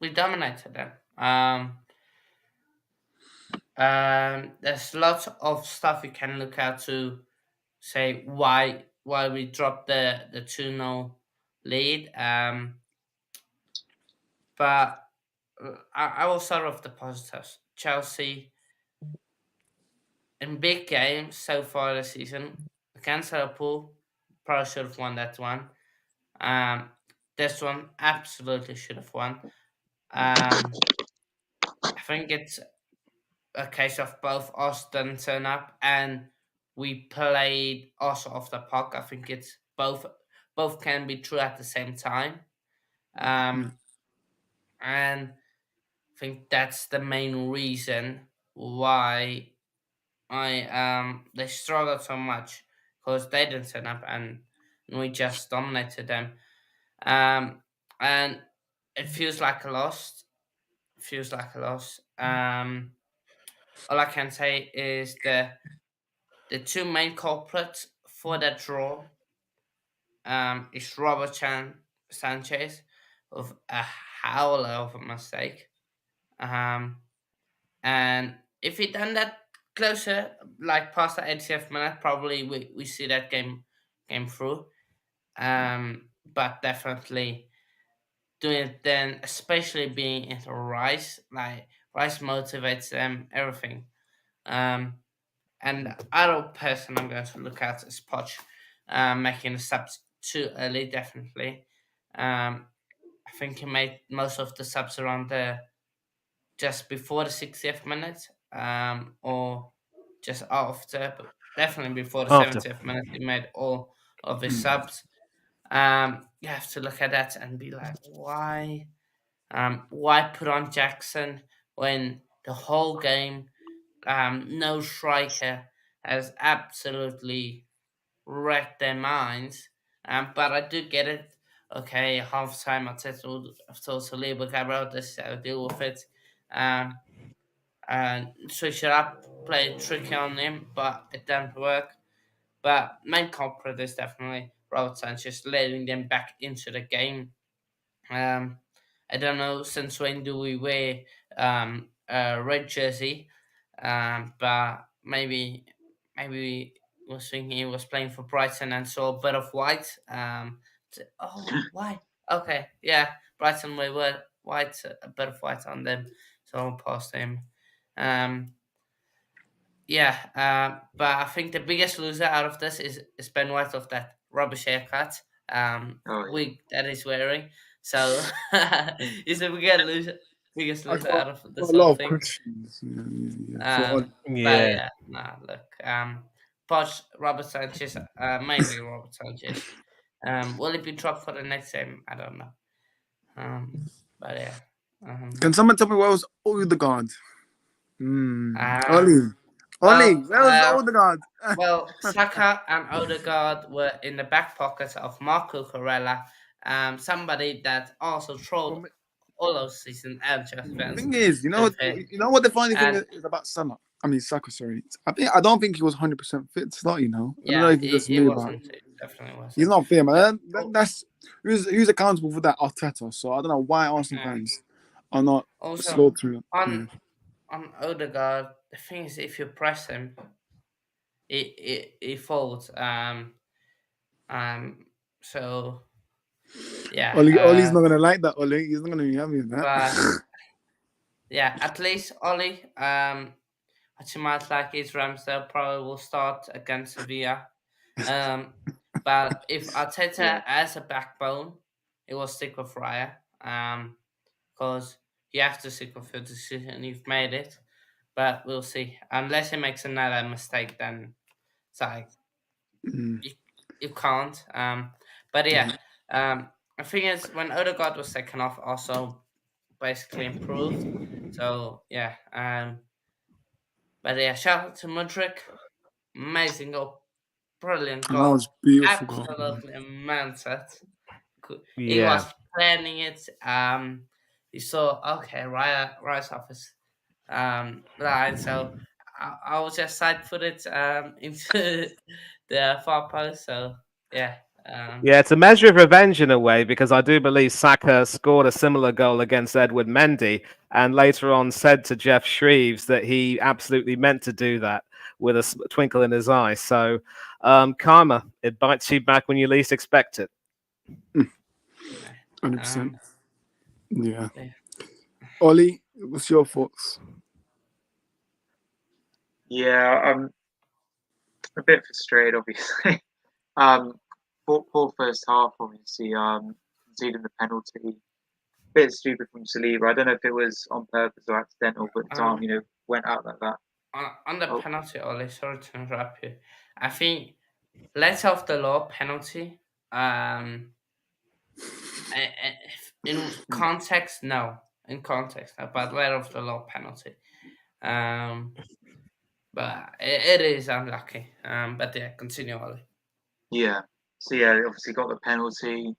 we dominated them. There's lots of stuff you can look at to say why we dropped the 2-0 lead. But I will start off the positives. Chelsea in big games so far this season against Liverpool, probably should have won that one. Um, this one absolutely should have won. I think it's a case of both us didn't turn up and we played us off the puck. I think it's both can be true at the same time. Um, and I think that's the main reason why I they struggled so much because they didn't turn up and we just dominated them. And it feels like a loss. Feels like a loss. All I can say is the two main culprits for that draw is Sanchez of a howler of a mistake. Um, and if he done that closer, like past the 80th minute, probably we see that game through. But definitely doing it then, especially being into Rice, like Rice motivates them, everything. Um, and other person I'm going to look at is Poch, making the subs too early, definitely. I think he made most of the subs around the just before the 60th minute, or just after, but definitely before the After. 70th minute, he made all of his subs. You have to look at that and be like, why put on Jackson when the whole game, no striker has absolutely wrecked their minds. But I do get it. Okay, half time I totally but Gabriel this deal with it. Um, and switch it up, play tricky on him, but it didn't work. But main culprit is definitely Robert Sanchez letting them back into the game. Um, I don't know since when do we wear red jersey, but maybe was thinking he was playing for Brighton and saw a bit of white. White. Okay, yeah, Brighton were white, a bit of white on them, so I passed him. Yeah, but I think the biggest loser out of this is Ben White of that rubbish haircut wig that he's wearing. So he's the biggest I loser got, out of got this a lot whole of thing. questions. For But Yeah. yeah, nah, look, Poch, Robert Sanchez, mainly Robert Sanchez. Will he be dropped for the next game? I don't know. But yeah. can someone tell me where was Odegaard? Uh, Ollie, well, where was Odegaard? Well, Saka and Odegaard were in the back pockets of Marco Corella, somebody that also trolled all of season and just The fans thing is, with him. you know what the funny thing And is about Salah. I mean Saka, sorry. I don't think he was 100% fit to start. I don't know yeah, if it's just he me, but wasn't. It definitely he's wasn't. not fit, man. Oh, That's who's accountable for that, Arteta. So I don't know why Arsenal yeah. fans are not Also, slaughtering. on Odegaard, the thing is, if you press him, he folds. So Ollie's yeah. not gonna like that. Ollie, he's not gonna be happy with But that. yeah, at least Ollie, what you might like is Ramsdale probably will start against Sevilla. But if Arteta has a backbone, it will stick with Raya. Because you have to stick with your decision. You've made it, but we'll see. Unless he makes another mistake, then it's like Mm. you can't. But yeah, the thing is, when Odegaard was taken off, also basically improved. So yeah, but yeah, shout out to Mudrick. Amazing goal. Brilliant And that goal. was beautiful goal. Absolutely immense. He Yeah. was planning it. He saw, okay, right off his line. So I was just side footed into the far post. So yeah. Yeah, it's a measure of revenge in a way because I do believe Saka scored a similar goal against Edward Mendy and later on said to Jeff Shreves that he absolutely meant to do that with a twinkle in his eye. So, karma, it bites you back when you least expect it. 100%. Yeah. Yeah. Ollie, what's your thoughts? Yeah, I'm a bit frustrated, obviously. Poor first half, obviously. Conceding the penalty, bit stupid from Saliba. I don't know if it was on purpose or accidental, but his arm, went out like that. On the Oh, penalty, Ollie, sorry to interrupt you. I think letter of the law penalty. In context, no. In context, no. But letter of the law penalty. But it is unlucky. But yeah, continue, Ollie. yeah. So yeah, obviously got the penalty.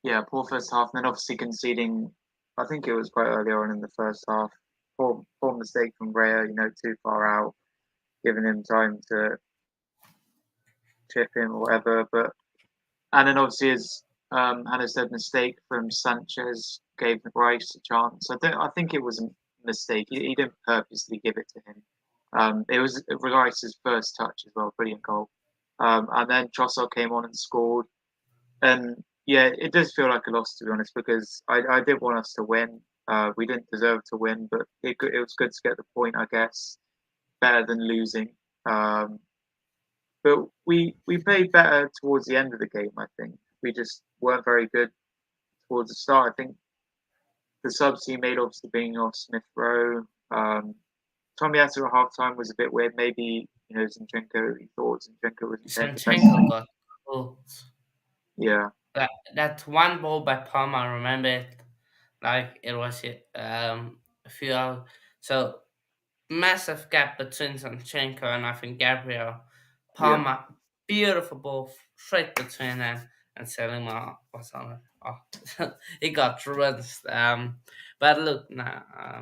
Yeah, poor first half, and then obviously conceding. I think it was quite early on in the first half. Poor mistake from Raya, too far out, giving him time to chip him or whatever. And then obviously, as Hannah said, mistake from Sanchez gave Rice a chance. I think it was a mistake. He didn't purposely give it to him. It was Rice's first touch as well, brilliant goal. And then Trossard came on and scored. And yeah, it does feel like a loss, to be honest, because I did want us to win. We didn't deserve to win, but it was good to get the point, I guess. Better than losing. But we played better towards the end of the game, I think. We just weren't very good towards the start. I think the subs he made, obviously being off Smith Rowe. Tommy Atta at half time was a bit weird. Maybe, Zinchenko, he thought Zinchenko wasn't playing Zinchenko defensively. got cooked. Yeah. That one ball by Palmer, I remember it like it was a few hours. So massive gap between Zinchenko and I think Gabriel. Palmer, beautiful ball straight between them, and Selima was on it. Oh, he got rinsed. But look, now I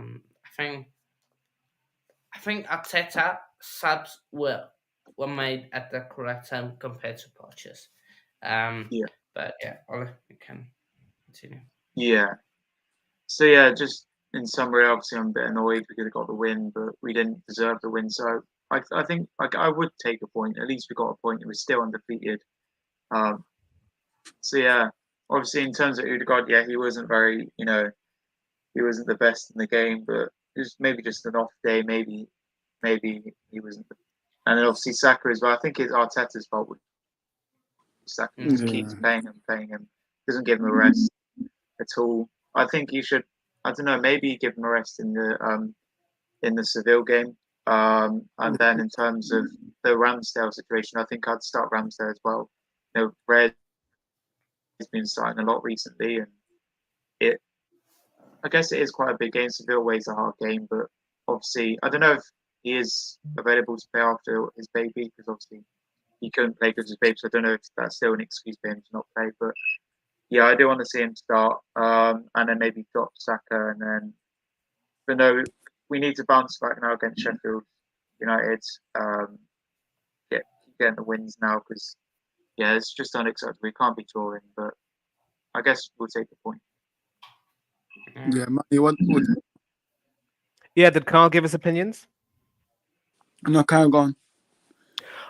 think Arteta subs were made at the correct time compared to Poch's. Yeah. But yeah, Ollie, you can continue. Yeah. So yeah, just in summary, obviously, I'm a bit annoyed we could have got the win, but we didn't deserve the win. So I think I would take a point. At least we got a point. We're still undefeated. So yeah, obviously in terms of Odegaard, yeah, he wasn't very, he wasn't the best in the game, but it was maybe just an off day. Maybe he wasn't. And then obviously Saka as well. I think it's Arteta's fault. Saka just keeps playing him, doesn't give him a rest at all. I think you should. I don't know. Maybe give him a rest in the Seville game. And then in terms of the Ramsdale situation, I think I'd start Ramsdale as well. Red has been starting a lot recently, and I guess it is quite a big game. Seville Way is a hard game, but obviously I don't know if he is available to play after his baby, because obviously he couldn't play because of his baby. So I don't know if that's still an excuse for him to not play. But yeah, I do want to see him start, and then maybe drop Saka, and then. But no, we need to bounce back now against Sheffield United. Keep getting the wins now, because yeah, it's just unacceptable. We can't be drawing, but I guess we'll take the point. Yeah, Matthew, what? Yeah, did Carl give his opinions? No, carry on.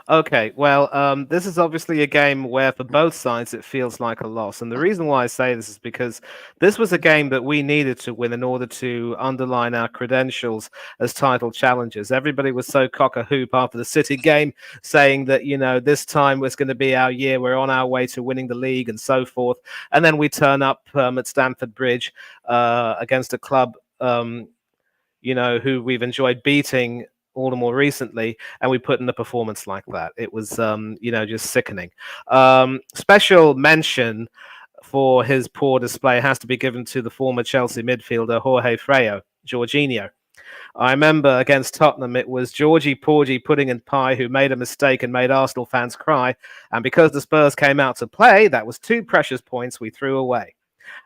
Okay, well, this is obviously a game where for both sides it feels like a loss. And the reason why I say this is because this was a game that we needed to win in order to underline our credentials as title challengers. Everybody was so cock-a-hoop after the City game, saying that, this time was going to be our year, we're on our way to winning the league and so forth. And then we turn up at Stamford Bridge against a club, who we've enjoyed beating all the more recently, and we put in a performance like that. It was, just sickening. Special mention for his poor display has to be given to the former Chelsea midfielder Jorge Freyo, Jorginho. I remember against Tottenham, it was Georgie Porgy Pudding and Pie who made a mistake and made Arsenal fans cry. And because the Spurs came out to play, that was 2 precious points we threw away.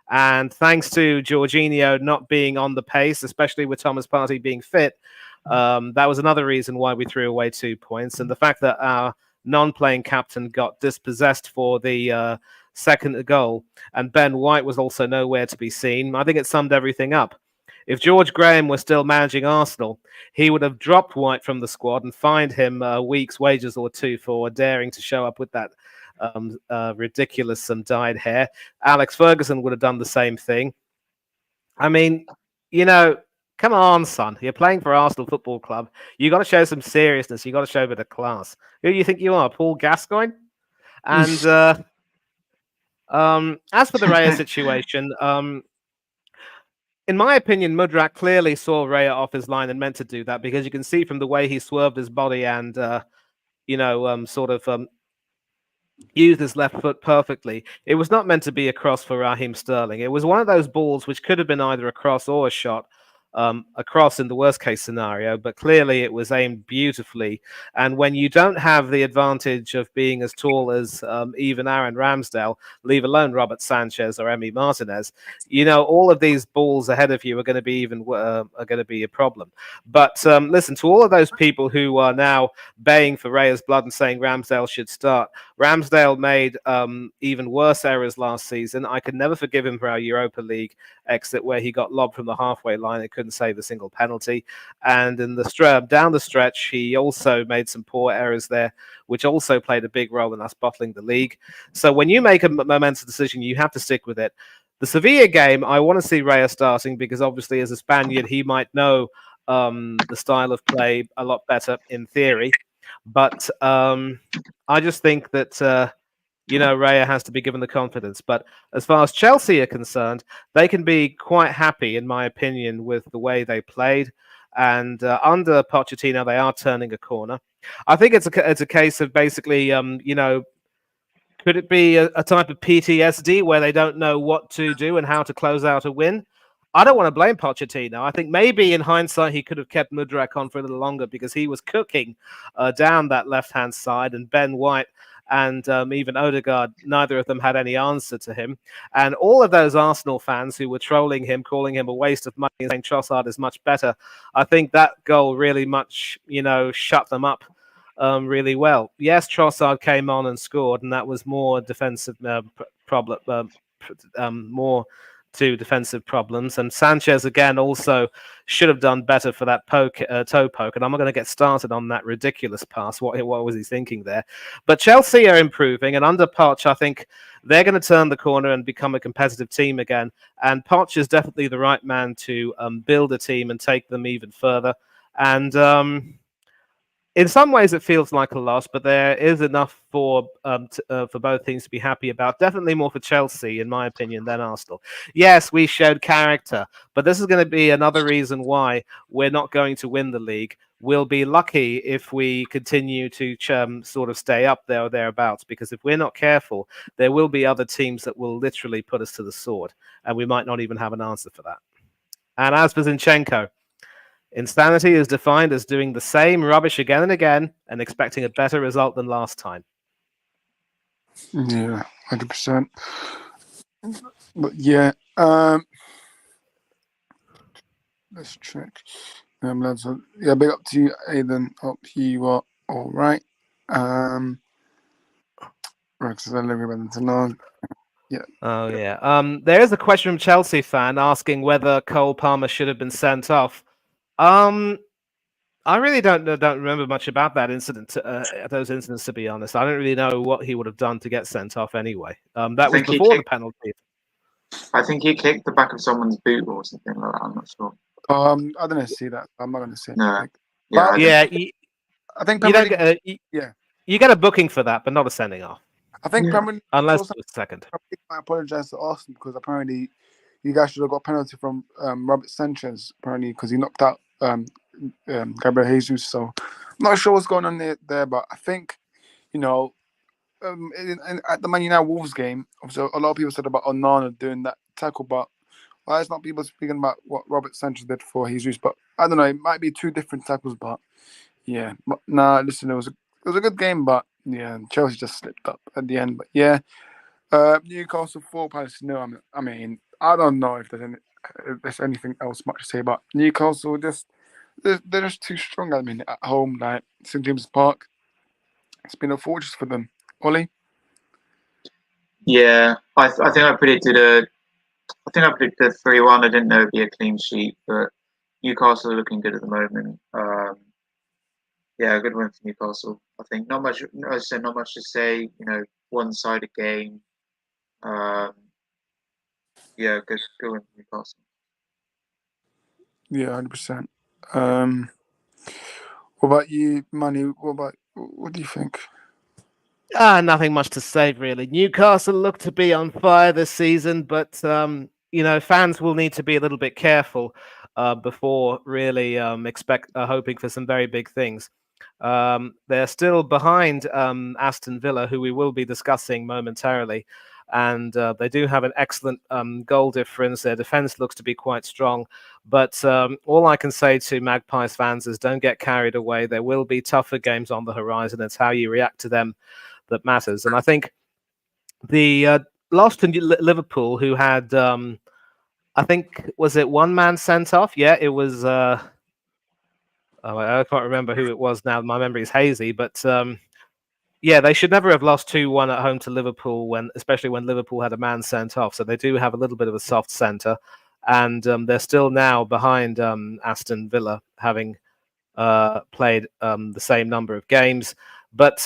And thanks to Jorginho not being on the pace, especially with Thomas Partey being fit, that was another reason why we threw away 2 points. And the fact that our non-playing captain got dispossessed for the second goal, and Ben White was also nowhere to be seen, I think it summed everything up. If George Graham was still managing Arsenal, he would have dropped White from the squad and fined him a week's wages or 2 for daring to show up with that ridiculous dyed hair. Alex Ferguson would have done the same thing. I mean, come on, son. You're playing for Arsenal Football Club. You got to show some seriousness. You got to show a bit of class. Who do you think you are, Paul Gascoigne? And as for the Raya situation, in my opinion, Mudrak clearly saw Raya off his line and meant to do that, because you can see from the way he swerved his body and used his left foot perfectly. It was not meant to be a cross for Raheem Sterling. It was one of those balls which could have been either a cross or a shot. A cross in the worst case scenario, but clearly it was aimed beautifully. And when you don't have the advantage of being as tall as even Aaron Ramsdale, leave alone Robert Sanchez or Emi Martinez, all of these balls ahead of you are going to be a problem. But listen, to all of those people who are now baying for Raya's blood and saying Ramsdale should start, Ramsdale made even worse errors last season. I could never forgive him for our Europa League exit, where he got lobbed from the halfway line and couldn't save a single penalty. And in the down the stretch, he also made some poor errors there, which also played a big role in us bottling the league. So when you make a momentous decision, you have to stick with it. The Sevilla game, I want to see Raya starting, because obviously as a Spaniard, he might know the style of play a lot better in theory. But I just think that Raya has to be given the confidence. But as far as Chelsea are concerned, they can be quite happy, in my opinion, with the way they played. And under Pochettino, they are turning a corner. I think it's a case of basically, could it be a type of PTSD where they don't know what to do and how to close out a win? I don't want to blame Pochettino. I think maybe in hindsight he could have kept Mudrak on for a little longer, because he was cooking down that left-hand side, and Ben White and even Odegaard, neither of them had any answer to him. And all of those Arsenal fans who were trolling him, calling him a waste of money, and saying Trossard is much better, I think that goal really much, shut them up really well. Yes, Trossard came on and scored, and that was more defensive problem, more to defensive problems. And Sanchez, again, also should have done better for that toe poke. And I'm not going to get started on that ridiculous pass. What was he thinking there? But Chelsea are improving. And under Poch, I think they're going to turn the corner and become a competitive team again. And Poch is definitely the right man to build a team and take them even further. And in some ways, it feels like a loss, but there is enough for both teams to be happy about. Definitely more for Chelsea, in my opinion, than Arsenal. Yes, we showed character, but this is going to be another reason why we're not going to win the league. We'll be lucky if we continue to sort of stay up there or thereabouts, because if we're not careful, there will be other teams that will literally put us to the sword, and we might not even have an answer for that. And as for Zinchenko, insanity is defined as doing the same rubbish again and again and expecting a better result than last time. Yeah, 100%. But yeah, let's check. Lads, yeah, big up to you, Aidan. Hope you are all right. Rex is everybody to know. Yeah. Oh yeah. There is a question from Chelsea fan asking whether Cole Palmer should have been sent off. I really don't remember much about that incident. Those incidents, to be honest, I don't really know what he would have done to get sent off anyway. That was before the penalty. I think he kicked the back of someone's boot or something like that. I'm not sure. I don't see that. I'm not going to say. No. But Yeah. I think you don't get you get a booking for that, but not a sending off. I think Premier League, unless it was second. I apologize to Arsenal because apparently you guys should have got a penalty from Robert Sanchez apparently because he knocked out Gabriel Jesus. So I'm not sure what's going on there, but I think at the Man United Wolves game, obviously a lot of people said about Onana doing that tackle, but why is not people speaking about what Robert Sanchez did for Jesus? But I don't know, it might be two different tackles, but yeah, but listen, it was a good game, but yeah, Chelsea just slipped up at the end. But yeah, Newcastle 4, Palace 0. I mean, I don't know if there's anything else much to say about Newcastle. They're just too strong. I mean, at home, like St James's Park, it's been a fortress for them. Ollie? Yeah, I think I predicted a 3-1. I didn't know it'd be a clean sheet, but Newcastle are looking good at the moment. Yeah, a good win for Newcastle. I think not much. As I said, not much to say. One-sided game. Yeah, good win for Newcastle. Yeah, 100%. What about you, Manny? What do you think? Nothing much to say, really. Newcastle look to be on fire this season, but fans will need to be a little bit careful before really hoping for some very big things. They're still behind Aston Villa, who we will be discussing momentarily, and they do have an excellent goal difference. Their defense looks to be quite strong, but all I can say to Magpies fans is don't get carried away. There will be tougher games on the horizon. It's how you react to them that matters. And I think the loss to Liverpool, who had, I think, was it one man sent off? Yeah, it was. I can't remember who it was now. My memory is hazy, but yeah, they should never have lost 2-1 at home to Liverpool, especially when Liverpool had a man sent off. So they do have a little bit of a soft centre, and they're still now behind Aston Villa, having played the same number of games. But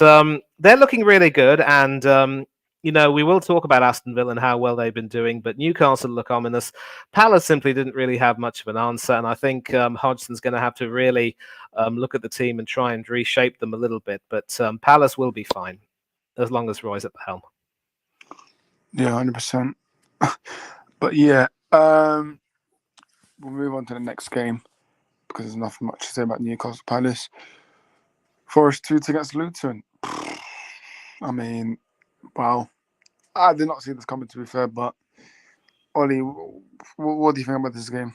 they're looking really good, and we will talk about Aston Villa and how well they've been doing, but Newcastle look ominous. Palace simply didn't really have much of an answer, and I think Hodgson's going to have to really look at the team and try and reshape them a little bit. But Palace will be fine as long as Roy's at the helm. Yeah, 100%. But yeah, we'll move on to the next game because there's nothing much to say about Newcastle Palace. Forest 2 against Luton. I mean, wow. I did not see this coming, to be fair, but Ollie, what do you think about this game?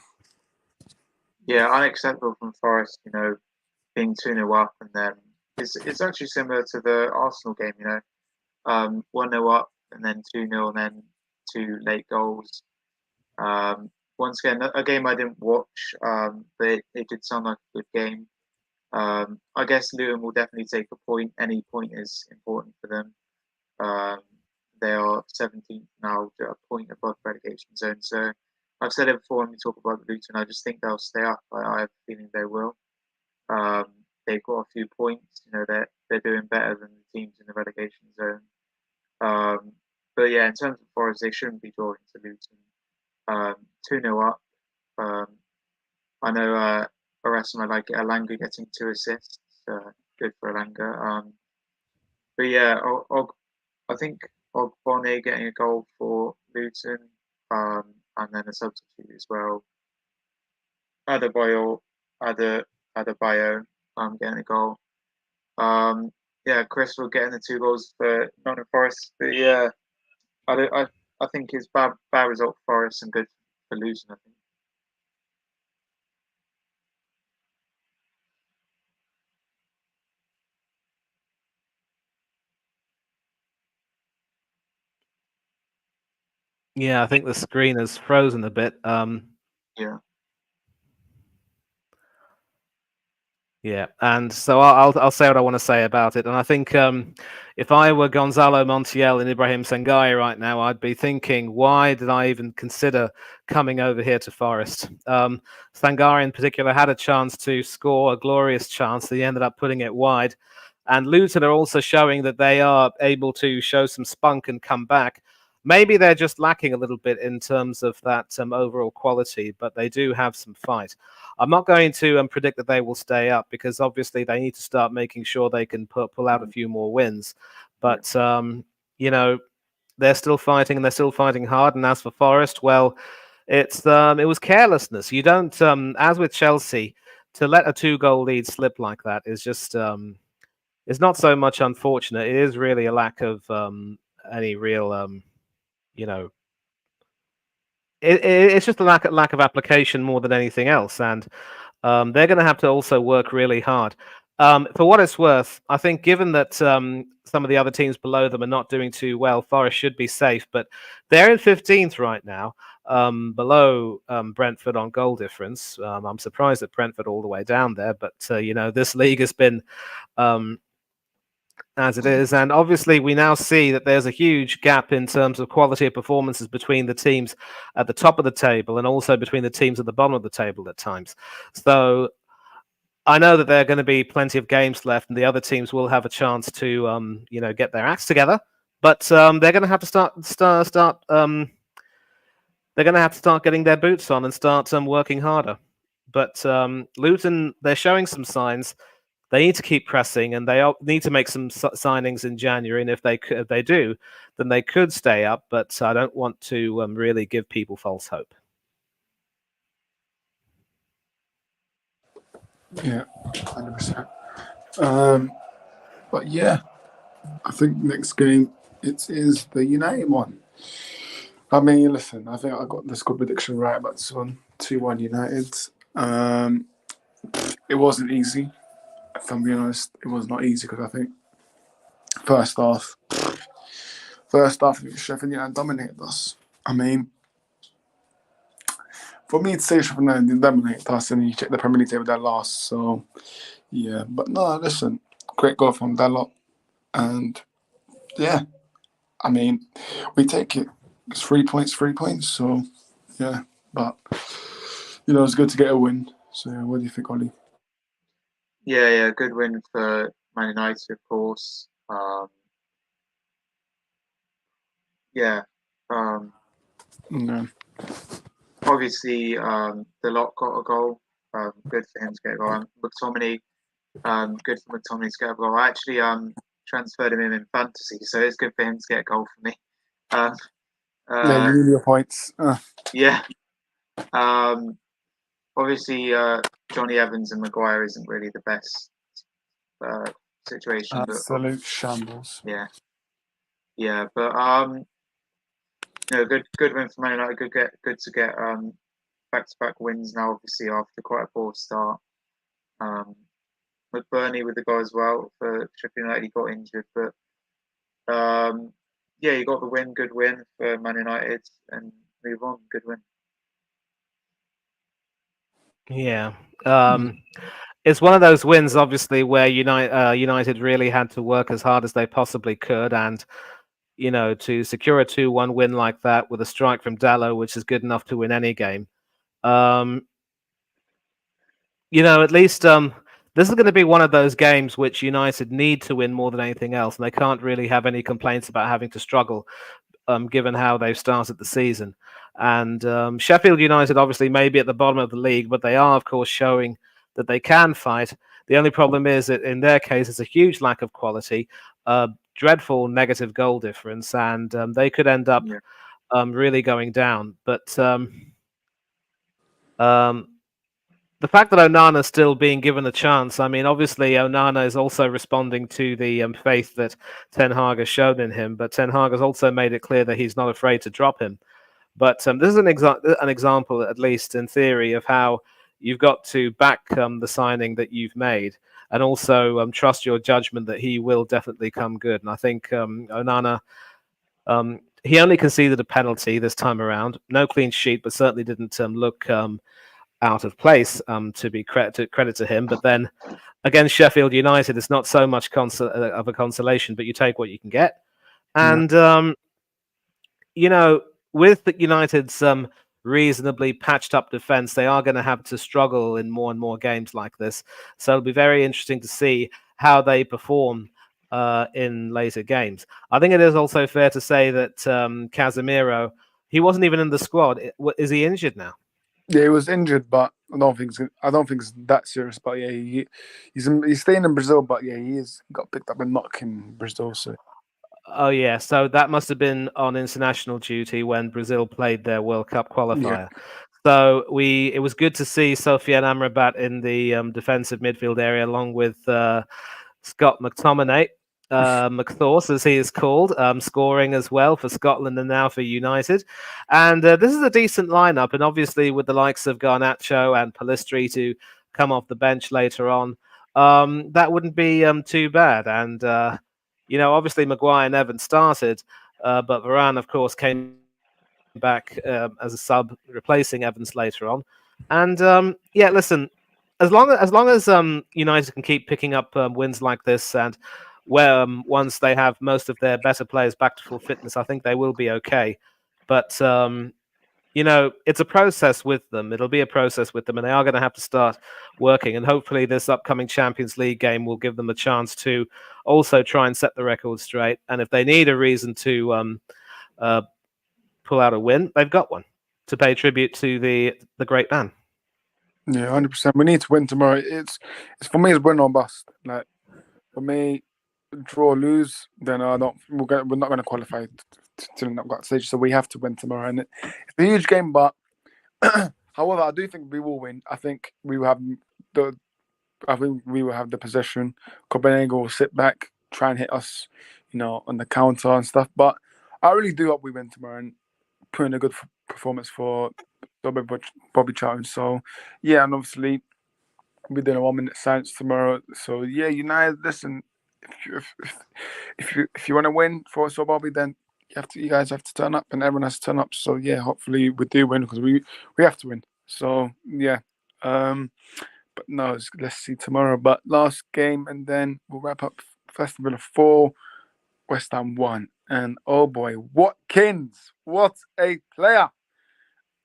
Yeah, unacceptable from Forest. Being 2-0 up, and then it's actually similar to the Arsenal game. 1-0 up, and then 2-0, and then 2 late goals. Once again, a game I didn't watch, but it did sound like a good game. I guess Luton will definitely take a point. Any point is important for them. they are 17th now, a point above relegation zone. So I've said it before when we talk about Luton. I just think they'll stay up. I have a feeling they will. They've got a few points. They're doing better than the teams in the relegation zone. But yeah, in terms of Forest, they shouldn't be drawing to Luton. 2-0 up. I know Erasmus, I like it. Alanga getting 2 assists. Good for Alanga. But yeah, I think Ogbonne getting a goal for Luton, and then a substitute as well. Adebayo getting a goal. Crystal getting the 2 goals for Nottingham Forest. But yeah, I think it's bad result for Forest and good for Luton, I think. Yeah, I think the screen has frozen a bit. Yeah. Yeah, and so I'll say what I want to say about it. And I think if I were Gonzalo Montiel and Ibrahim Sengai right now, I'd be thinking, why did I even consider coming over here to Forest? Sengai in particular had a chance to score, a glorious chance. He ended up putting it wide. And Luton are also showing that they are able to show some spunk and come back. Maybe they're just lacking a little bit in terms of that overall quality, but they do have some fight. I'm not going to predict that they will stay up, because obviously they need to start making sure they can pull out a few more wins. But, they're still fighting, and they're still fighting hard. And as for Forest, well, it was carelessness. You don't, as with Chelsea, to let a 2-goal lead slip like that is just, it's not so much unfortunate. It is really a lack of any real, it's just a lack of application more than anything else. And they're going to have to also work really hard. For what it's worth, I think given that some of the other teams below them are not doing too well, Forest should be safe. But they're in 15th right now, below Brentford on goal difference. I'm surprised that Brentford all the way down there. But, this league has been as it is. And obviously, we now see that there's a huge gap in terms of quality of performances between the teams at the top of the table and also between the teams at the bottom of the table at times. So I know that there are going to be plenty of games left, and the other teams will have a chance to, get their acts together. But they're going to have to start. They're going to have to start getting their boots on and start working harder. But Luton, they're showing some signs. They need to keep pressing, and they need to make some signings in January. And if they do, then they could stay up. But I don't want to really give people false hope. Yeah, 100%. But yeah, I think next game it is the United one. I mean, listen, I think I got the score prediction right about this one. 2-1 United. It wasn't easy. If I'm being honest, it was not easy, because I think first half, Sheffield United dominated us. I mean, for me to say Sheffield United dominated us, and you check the Premier League table, they're last. So, yeah. But no, listen, great goal from Dalot. And, yeah, I mean, we take it. It's 3 points. So, yeah. But, it's good to get a win. So, what do you think, Ollie? Yeah, good win for Man United, of course. No. Obviously, the lot got a goal. Good for him to get a goal. McTominay, good for McTominay to get a goal. I actually transferred him in fantasy, so it's good for him to get a goal for me. Yeah, you need your points. Yeah. Obviously, Johnny Evans and Maguire isn't really the best situation. Absolute shambles. Yeah, but good win for Man United. Good to get back-to-back wins now. Obviously, after quite a poor start. McBurney with the goal as well for Sheffield United. He got injured, but you got the win. Good win for Man United, and move on. Good win. Yeah. It's one of those wins, obviously, where United really had to work as hard as they possibly could, and to secure a 2-1 win like that with a strike from Dallo, which is good enough to win any game. At least this is going to be one of those games which United need to win more than anything else, and they can't really have any complaints about having to struggle, given how they've started the season. And Sheffield United obviously may be at the bottom of the league, but they are, of course, showing that they can fight. The only problem is that in their case, it's a huge lack of quality, dreadful negative goal difference, and they could end up really going down. But the fact that Onana is still being given a chance, I mean, obviously Onana is also responding to the faith that Ten Hag has shown in him, but Ten Hag has also made it clear that he's not afraid to drop him. But this is an example, at least in theory, of how you've got to back the signing that you've made, and also trust your judgment that he will definitely come good. And I think Onana, he only conceded a penalty this time around, no clean sheet, but certainly didn't look out of place, to be credit to him. But then against Sheffield United, it's not so much of a consolation, but you take what you can get. And with the United's reasonably patched up defense, they are going to have to struggle in more and more games like this. So it'll be very interesting to see how they perform in later games. I think it is also fair to say that Casemiro, he wasn't even in the squad. Is he injured now? Yeah, he was injured, but I don't think it's that serious. But yeah, he's staying in Brazil. But yeah, he got picked up and knocked in Brazil. So. Oh yeah, so that must have been on international duty when Brazil played their World Cup qualifier. Yeah. So it was good to see Sofiane Amrabat in the defensive midfield area, along with Scott McTominay. McThorse, as he is called, scoring as well for Scotland and now for United. And this is a decent lineup, and obviously with the likes of Garnacho and Pellistri to come off the bench later on, that wouldn't be too bad. And obviously Maguire and Evans started, but Varane, of course, came back as a sub, replacing Evans later on. And listen, as long as United can keep picking up wins like this, and where once they have most of their better players back to full fitness, I think they will be okay. But it's a process with them. It'll be a process with them, and they are going to have to start working. And hopefully this upcoming Champions League game will give them a chance to also try and set the record straight. And if they need a reason to pull out a win, they've got one to pay tribute to the great man. Yeah, 100%. We need to win tomorrow. It's for me, it's win or bust. Like for me, draw or lose, then we're not going to qualify to the knockout stage. So we have to win tomorrow, and it's a huge game. But however, I do think we will win. I think we will have the possession. Copenhagen will sit back, try and hit us, on the counter and stuff. But I really do hope we win tomorrow and put in a good performance for Bobby Charlton. So yeah, and obviously we're doing a 1-minute silence tomorrow. So yeah, United, listen. If you want to win for us or Bobby, then you guys have to turn up, and everyone has to turn up. So yeah, hopefully we do win, because we have to win. So yeah, but no, let's see tomorrow. But last game, and then we'll wrap up. Aston Villa 4, West Ham 1, and oh boy, Watkins, what a player!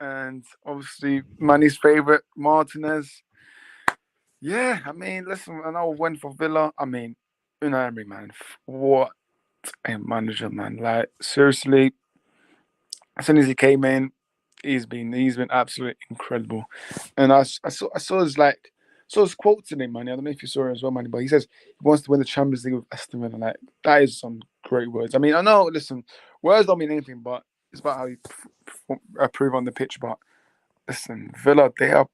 And obviously Manny's favorite, Martinez. Yeah, I mean, listen, another win for Villa. I mean, Unai Emery, man, what a manager, man! Like seriously, as soon as he came in, he's been absolutely incredible. And I saw his quote today, man. I don't know if you saw it as well, man, but he says he wants to win the Champions League with Aston Villa. Like that is some great words. I mean, I know. Listen, words don't mean anything, but it's about how you prove on the pitch. But listen, Villa, they are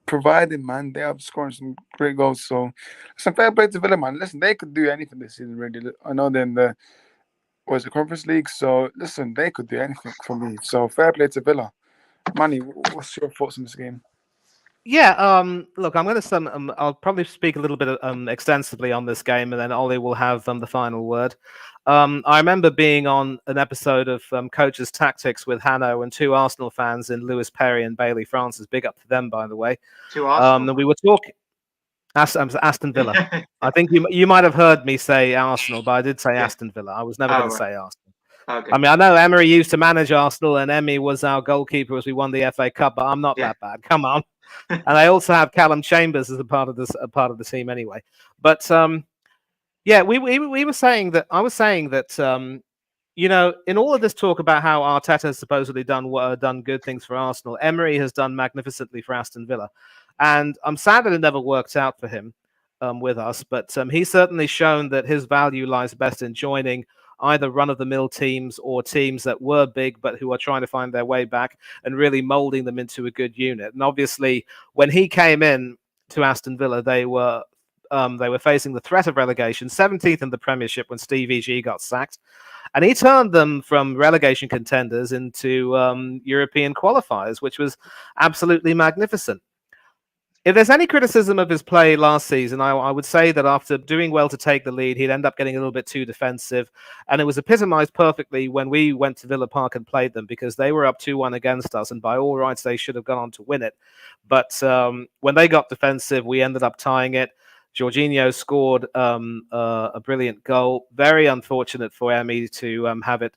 providing, man. They are scoring some great goals. So, listen, fair play to Villa, man. Listen, they could do anything this season, really. I know they're in the Conference League. So, listen, they could do anything for me. So, fair play to Villa. Manny, what's your thoughts on this game? Yeah, look, I'm going to I'll probably speak a little bit extensively on this game, and then Ollie will have the final word. I remember being on an episode of Coach's Tactics with Hanno and two Arsenal fans in Lewis Perry and Bailey Francis. Big up to them, by the way. Two Arsenal. And we were talking. Aston Villa. I think you might have heard me say Arsenal, but I did say Yeah. Aston Villa. I was never Oh, going to right. say Arsenal. Okay. I mean, I know Emery used to manage Arsenal, and Emmy was our goalkeeper as we won the FA Cup, but I'm not Yeah. that bad. Come on. And I also have Callum Chambers as a part of the team anyway. But yeah, we were saying that I was saying that in all of this talk about how Arteta has supposedly done good things for Arsenal, Emery has done magnificently for Aston Villa, and I'm sad that it never worked out for him with us. But he's certainly shown that his value lies best in joining either run-of-the-mill teams or teams that were big but who are trying to find their way back and really molding them into a good unit. And obviously, when he came in to Aston Villa, they were facing the threat of relegation, 17th in the Premiership when Stevie G got sacked. And he turned them from relegation contenders into European qualifiers, which was absolutely magnificent. If there's any criticism of his play last season, I would say that after doing well to take the lead, he'd end up getting a little bit too defensive. And it was epitomized perfectly when we went to Villa Park and played them, because they were up 2-1 against us. And by all rights, they should have gone on to win it. But when they got defensive, we ended up tying it. Jorginho scored a brilliant goal. Very unfortunate for Emmy to have it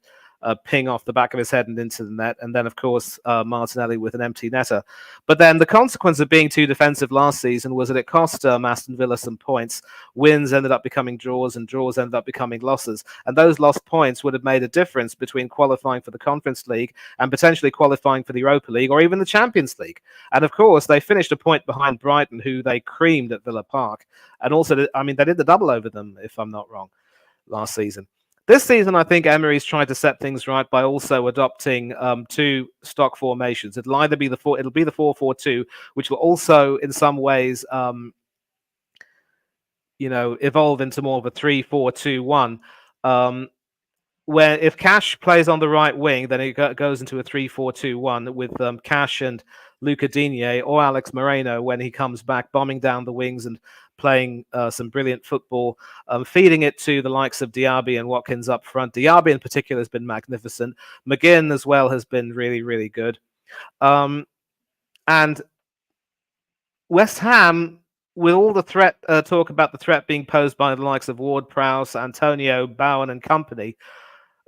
ping off the back of his head and into the net. And then, of course, Martinelli with an empty netter. But then the consequence of being too defensive last season was that it cost Aston Villa some points. Wins ended up becoming draws, and draws ended up becoming losses. And those lost points would have made a difference between qualifying for the Conference League and potentially qualifying for the Europa League or even the Champions League. And of course, they finished a point behind Brighton, who they creamed at Villa Park. And also, they did the double over them, if I'm not wrong, last season. This season, I think Emery's tried to set things right by also adopting two stock formations. It'll either be the 4-4-2, which will also, in some ways, evolve into more of a 3-4-2-1. Where if Cash plays on the right wing, then it goes into a 3-4-2-1 with Cash and Luca Digne or Alex Moreno when he comes back, bombing down the wings and playing some brilliant football, feeding it to the likes of Diaby and Watkins up front. Diaby in particular has been magnificent. McGinn as well has been really, really good. And West Ham, with all the talk about the threat being posed by the likes of Ward-Prowse, Antonio Bowen and company,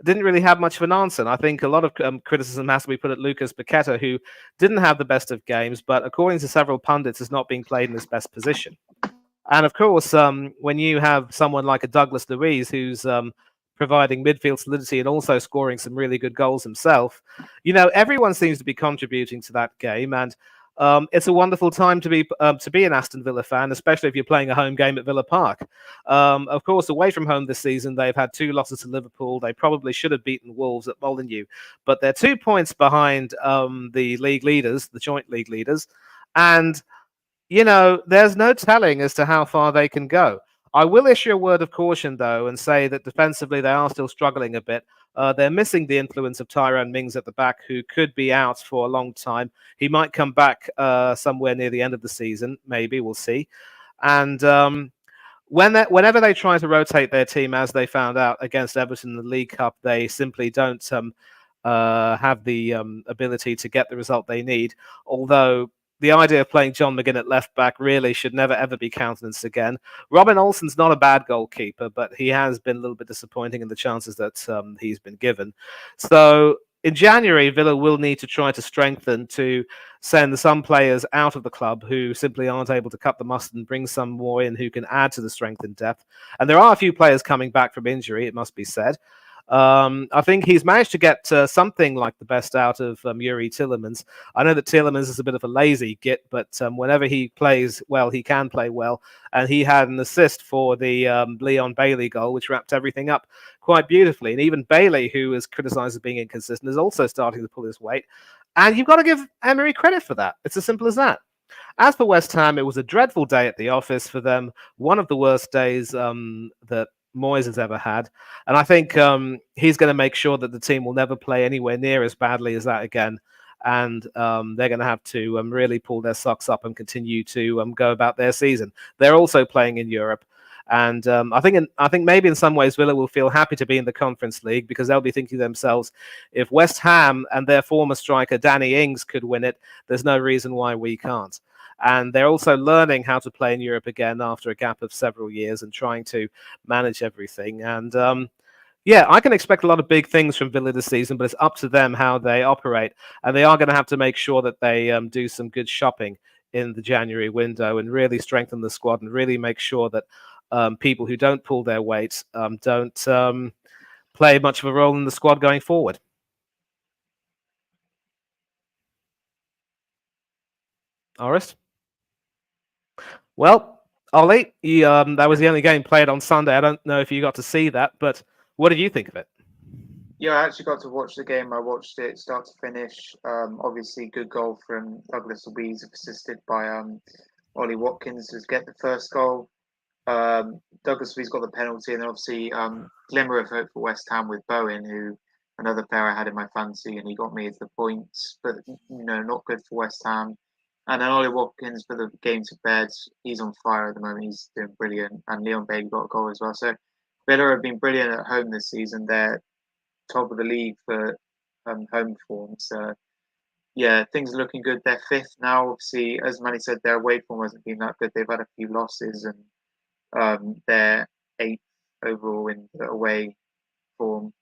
didn't really have much of an answer. And I think a lot of criticism has to be put at Lucas Paqueta, who didn't have the best of games, but according to several pundits, is not being played in his best position. And of course, when you have someone like a Douglas Luiz, who's providing midfield solidity and also scoring some really good goals himself, everyone seems to be contributing to that game. And it's a wonderful time to be an Aston Villa fan, especially if you're playing a home game at Villa Park. Of course, away from home this season, they've had 2 losses to Liverpool. They probably should have beaten Wolves at Molineux, but they're 2 points behind the league leaders, the joint league leaders. And, there's no telling as to how far they can go. I will issue a word of caution, though, and say that defensively they are still struggling a bit. They're missing the influence of Tyrone Mings at the back, who could be out for a long time. He might come back somewhere near the end of the season. Maybe, we'll see. And whenever they try to rotate their team, as they found out against Everton in the League Cup, they simply don't have the ability to get the result they need. Although the idea of playing John McGinn at left back really should never, ever be countenanced again. Robin Olsen's not a bad goalkeeper, but he has been a little bit disappointing in the chances that he's been given. So in January, Villa will need to try to strengthen to send some players out of the club who simply aren't able to cut the mustard and bring some more in who can add to the strength and depth. And there are a few players coming back from injury, it must be said. I think he's managed to get something like the best out of Yuri Tillemans. I know that Tillemans is a bit of a lazy git, but whenever he plays well, he can play well. And he had an assist for the Leon Bailey goal, which wrapped everything up quite beautifully. And even Bailey, who is criticised as being inconsistent, is also starting to pull his weight. And you've got to give Emery credit for that. It's as simple as that. As for West Ham, it was a dreadful day at the office for them. One of the worst days that Moyes has ever had. And I think he's going to make sure that the team will never play anywhere near as badly as that again. And they're going to have to really pull their socks up and continue to go about their season. They're also playing in Europe. And I think maybe in some ways Villa will feel happy to be in the Conference League because they'll be thinking to themselves, if West Ham and their former striker Danny Ings could win it, there's no reason why we can't. And they're also learning how to play in Europe again after a gap of several years and trying to manage everything. And yeah, I can expect a lot of big things from Villa this season, but it's up to them how they operate. And they are going to have to make sure that they do some good shopping in the January window and really strengthen the squad and really make sure that people who don't pull their weight don't play much of a role in the squad going forward. Orest? Well, Ollie, that was the only game played on Sunday. I don't know if you got to see that, but what did you think of it? Yeah, I actually got to watch the game. I watched it start to finish. Obviously, good goal from Douglas Luiz, assisted by Ollie Watkins to get the first goal. Douglas Luiz got the penalty, and then obviously glimmer of hope for West Ham with Bowen, who another player I had in my fantasy, and he got me as the points, but not good for West Ham. And then Ollie Watkins for the game to bed. He's on fire at the moment. He's doing brilliant, and Leon Bailey got a goal as well. So Villa have been brilliant at home this season. They're top of the league for home form. So yeah, things are looking good. They're fifth now. Obviously, as Manny said, their away form hasn't been that good. They've had a few losses, and they're eighth overall in the away form.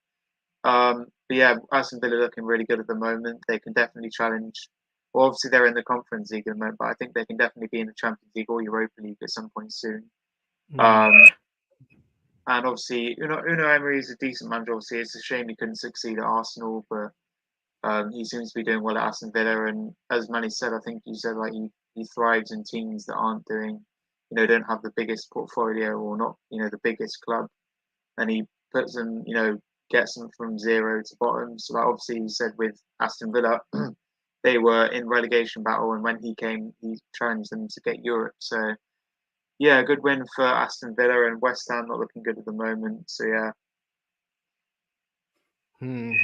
But yeah, Aston Villa looking really good at the moment. They can definitely challenge. Well, obviously they're in the Conference League at the moment, but I think they can definitely be in the Champions League or Europa League at some point soon. And obviously, Unai Emery is a decent manager. Obviously, it's a shame he couldn't succeed at Arsenal, but he seems to be doing well at Aston Villa. And as Manny said, I think you said like he thrives in teams that aren't doing, don't have the biggest portfolio or not, the biggest club, and he puts them, gets them from zero to bottom. So like obviously, he said with Aston Villa, they were in relegation battle, and when he came, he challenged them to get Europe. So. Yeah, good win for Aston Villa, and West Ham not looking good at the moment. So yeah.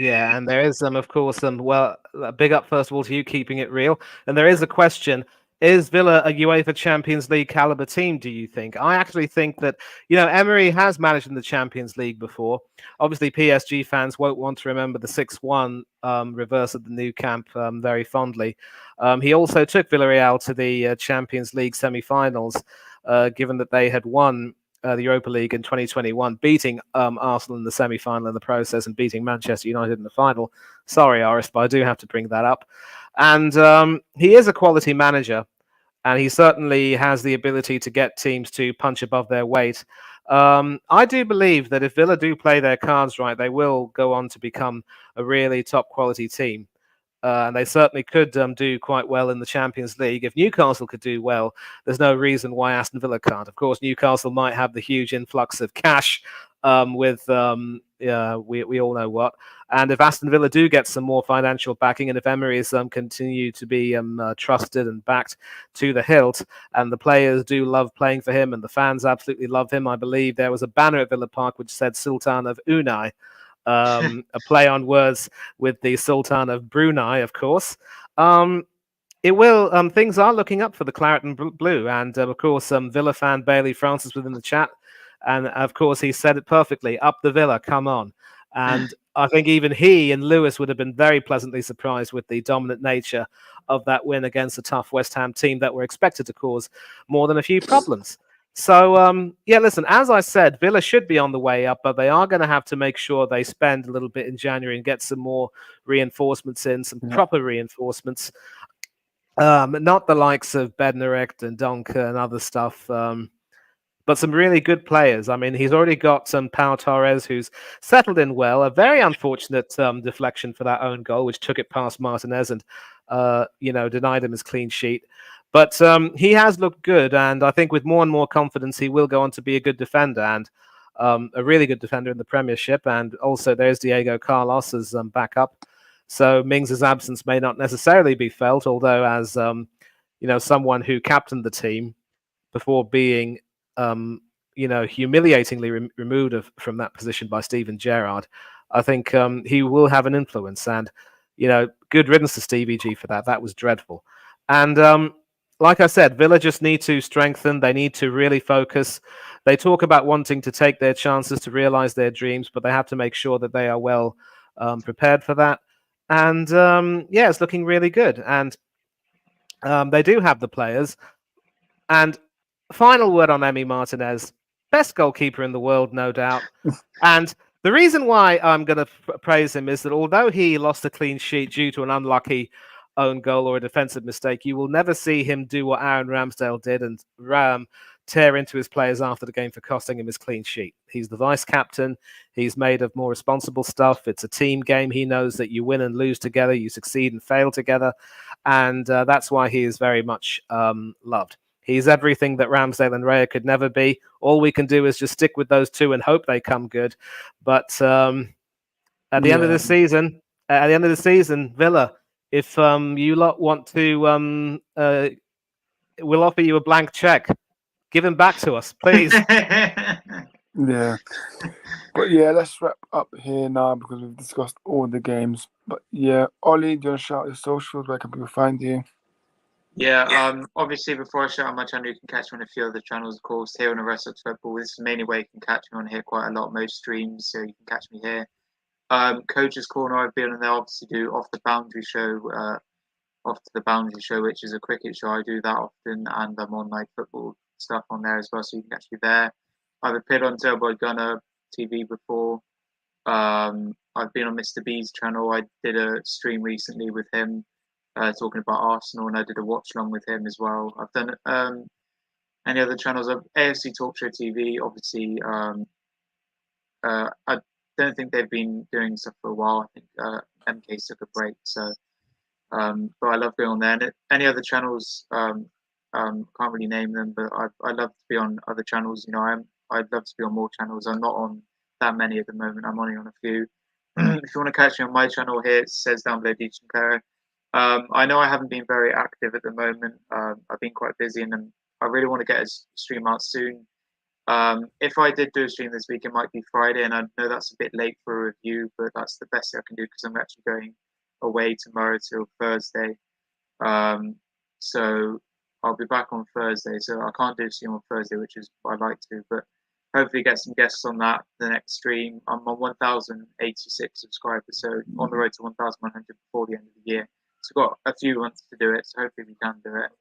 Yeah, and there is of course, well, a big up first of all to you keeping it real. And there is a question: is Villa a UEFA Champions League caliber team? Do you think? I actually think that Emery has managed in the Champions League before. Obviously, PSG fans won't want to remember the 6-1 reverse at the Nou Camp very fondly. He also took Villarreal to the Champions League semi-finals, given that they had won the Europa League in 2021, beating Arsenal in the semi-final in the process and beating Manchester United in the final. Sorry, Orest, but I do have to bring that up. And he is a quality manager, and he certainly has the ability to get teams to punch above their weight. I do believe that if Villa do play their cards right, they will go on to become a really top quality team. And they certainly could do quite well in the Champions League. If Newcastle could do well, there's no reason why Aston Villa can't. Of course, Newcastle might have the huge influx of cash with we all know what. And if Aston Villa do get some more financial backing, and if Emery is continue to be trusted and backed to the hilt, and the players do love playing for him, and the fans absolutely love him, I believe there was a banner at Villa Park which said Sultan of Unai. A play on words with the Sultan of Brunei, of course. It will. Things are looking up for the Claret and Blue, and of course, Villa fan Bailey Francis within the chat, and of course, he said it perfectly. Up the Villa, come on! And I think even he and Lewis would have been very pleasantly surprised with the dominant nature of that win against a tough West Ham team that were expected to cause more than a few problems. So, yeah, listen, as I said, Villa should be on the way up, but they are going to have to make sure they spend a little bit in January and get some more reinforcements in, some proper reinforcements. Not the likes of Bednarek and Donker and other stuff, but some really good players. I mean, he's already got some Pau Torres, who's settled in well. A very unfortunate deflection for that own goal, which took it past Martinez and, denied him his clean sheet. But he has looked good, and I think with more and more confidence, he will go on to be a good defender and a really good defender in the Premiership. And also, there's Diego Carlos as backup. So Mings' absence may not necessarily be felt, although as someone who captained the team before being humiliatingly removed from that position by Steven Gerrard, I think he will have an influence. And good riddance to Stevie G for that. That was dreadful. And like I said, Villa just need to strengthen. They need to really focus. they talk about wanting to take their chances to realize their dreams, but they have to make sure that they are well prepared for that. And yeah, it's looking really good. And they do have the players. And final word on Emi Martinez, best goalkeeper in the world, no doubt. And the reason why I'm going to praise him is that although he lost a clean sheet due to an unlucky own goal or a defensive mistake, you will never see him do what Aaron Ramsdale did and tear into his players after the game for costing him his clean sheet. He's the vice captain. He's made of more responsible stuff. It's a team game. He knows that you win and lose together, you succeed and fail together. And that's why he is very much loved. He's everything that Ramsdale and Raya could never be. All we can do is just stick with those two and hope they come good. But at the end of the season, Villa, if you lot want to, we'll offer you a blank check. Give him back to us, please. Yeah. But yeah, let's wrap up here now because we've discussed all the games. But yeah, Ollie, do you want to shout your socials? Where can people find you? Yeah, obviously before I shout out my channel, you can catch me on a few other channels, of course, here on the Rest of Football. This is mainly where you can catch me on here quite a lot, most streams, so you can catch me here. Coach's Corner, I've been on there, obviously do Off the Boundary Show, which is a cricket show. I do that often, and I'm on like football stuff on there as well, so you can catch me there. I've appeared on Turbo Gunner TV before. I've been on Mr. B's channel. I did a stream recently with him. Talking about Arsenal, and I did a watch along with him as well. I've done any other channels. AFC Talk Show TV, obviously. I don't think they've been doing stuff for a while. I think MK took a break, so but I love going on there. And any other channels, can't really name them, but I love to be on other channels. You know, I'd love to be on more channels. I'm not on that many at the moment. I'm only on a few. If you want to catch me on my channel here, it says down below Deej Sinclair. I know I haven't been very active at the moment. I've been quite busy, and I really want to get a stream out soon. If I did do a stream this week, it might be Friday, and I know that's a bit late for a review, but that's the best I can do because I'm actually going away tomorrow till Thursday. So I'll be back on Thursday. So I can't do a stream on Thursday, which is what I'd like to, but hopefully get some guests on that the next stream. I'm on 1,086 subscribers, so on the road to 1,100 before the end of the year. So we've got a few months to do it, so hopefully we can do it.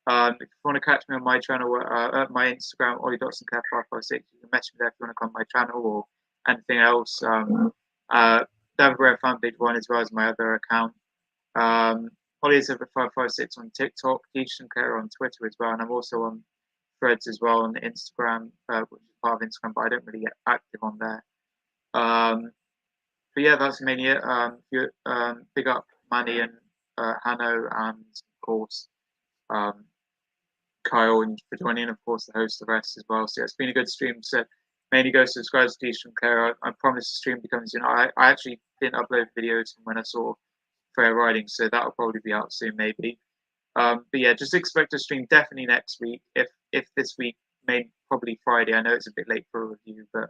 If you want to catch me on my channel, at my Instagram, Ollie.Sinclair556, you can message me there if you want to come on my channel or anything else. David Guerrero fan page 1 as well as my other account. Ollie7556 on TikTok, Deej Sinclair on Twitter as well, and I'm also on Threads as well on Instagram, which is part of Instagram, but I don't really get active on there. But yeah, that's mainly it. Big up Manny and Hanno, and of course Kyle, and for joining, and of course the host of the rest as well. So yeah, it's been a good stream. So mainly go subscribe to Deej Sinclair. I promise the stream becomes, you know, I actually didn't upload videos from when I saw Fair Riding, so that'll probably be out soon maybe. But yeah, just expect a stream definitely next week. If this week, maybe probably Friday. I know it's a bit late for a review, but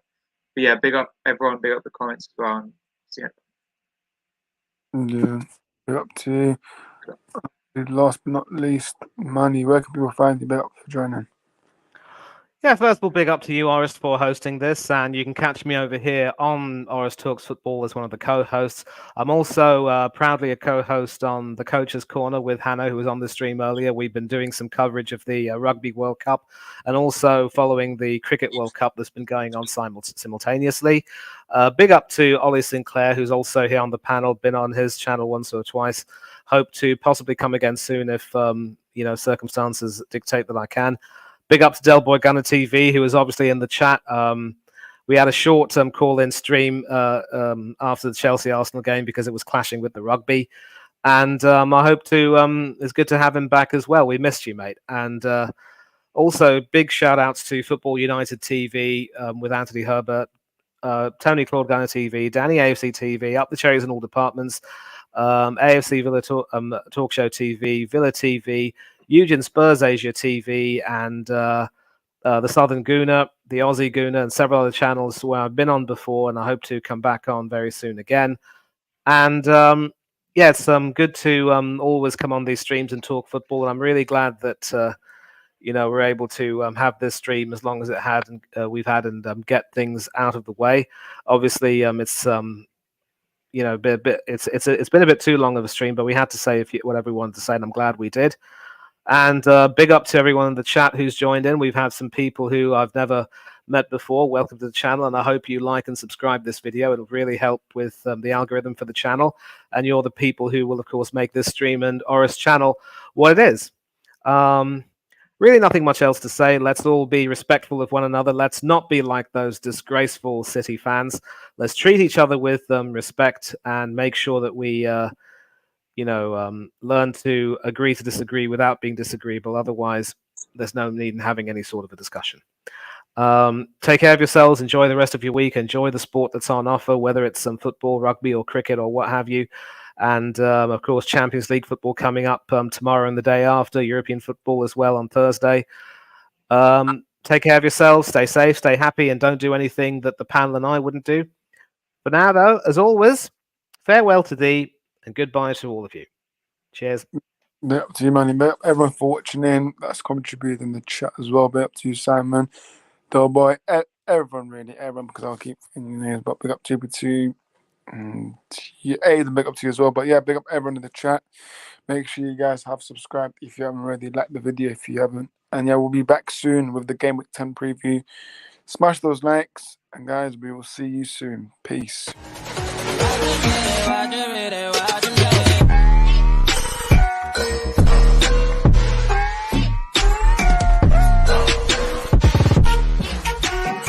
yeah, big up everyone, big up the comments as well. And see ya. Yeah, we're up to last but not least, Manny. Where can people find you? Big up for joining. Yeah, first of all, big up to you, Oris, for hosting this, and you can catch me over here on Oris Talks Football as one of the co-hosts. I'm also proudly a co-host on the Coach's Corner with Hanno, who was on the stream earlier. We've been doing some coverage of the Rugby World Cup and also following the Cricket World Cup that's been going on simultaneously. Big up to Ollie Sinclair, who's also here on the panel, been on his channel once or twice. Hope to possibly come again soon if circumstances dictate that I can. Big up to Del Boy Gunner TV, who was obviously in the chat. We had a short call-in stream after the Chelsea-Arsenal game because it was clashing with the rugby. And I hope to, it's good to have him back as well. We missed you, mate. And also, big shout-outs to Football United TV with Anthony Herbert, Tony Claude Gunner TV, Danny AFC TV, Up the Cherries in all departments, AFC Villa Talk Show TV, Villa TV, Eugen Spurs Asia TV, and the Southern Gooner, the Aussie Gooner, and several other channels where I've been on before, and I hope to come back on very soon again. And yeah, it's good to always come on these streams and talk football, and I'm really glad that we're able to have this stream as long as it had, and we've had, and get things out of the way. Obviously, it's it's been a bit too long of a stream, but we had to say whatever we wanted to say, and I'm glad we did. And big up to everyone in the chat who's joined in. We've had some people who I've never met before. Welcome to the channel, and I hope you like and subscribe this video. It'll really help with the algorithm for the channel, and you're the people who will, of course, make this stream and Oris channel what it is. Really nothing much else to say. Let's all be respectful of one another. Let's not be like those disgraceful City fans. Let's treat each other with respect and make sure that we learn to agree to disagree without being disagreeable. Otherwise, there's no need in having any sort of a discussion. Take care of yourselves. Enjoy the rest of your week. Enjoy the sport that's on offer, whether it's some football, rugby, or cricket, or what have you. And, of course, Champions League football coming up tomorrow and the day after. European football as well on Thursday. Take care of yourselves. Stay safe, stay happy, and don't do anything that the panel and I wouldn't do. For now, though, as always, farewell to thee, and goodbye to all of you. Cheers. Bit up to you, man. Bit up everyone for watching in. That's contributed in the chat as well. Bit up to you, Simon, Doughboy, everyone really, everyone, because I'll keep in your names. But big up to you, and Aidan, big up to you as well. But yeah, big up everyone in the chat. Make sure you guys have subscribed if you haven't already. Like the video if you haven't. And yeah, we'll be back soon with the Game Week 10 preview. Smash those likes, and guys, we will see you soon. Peace.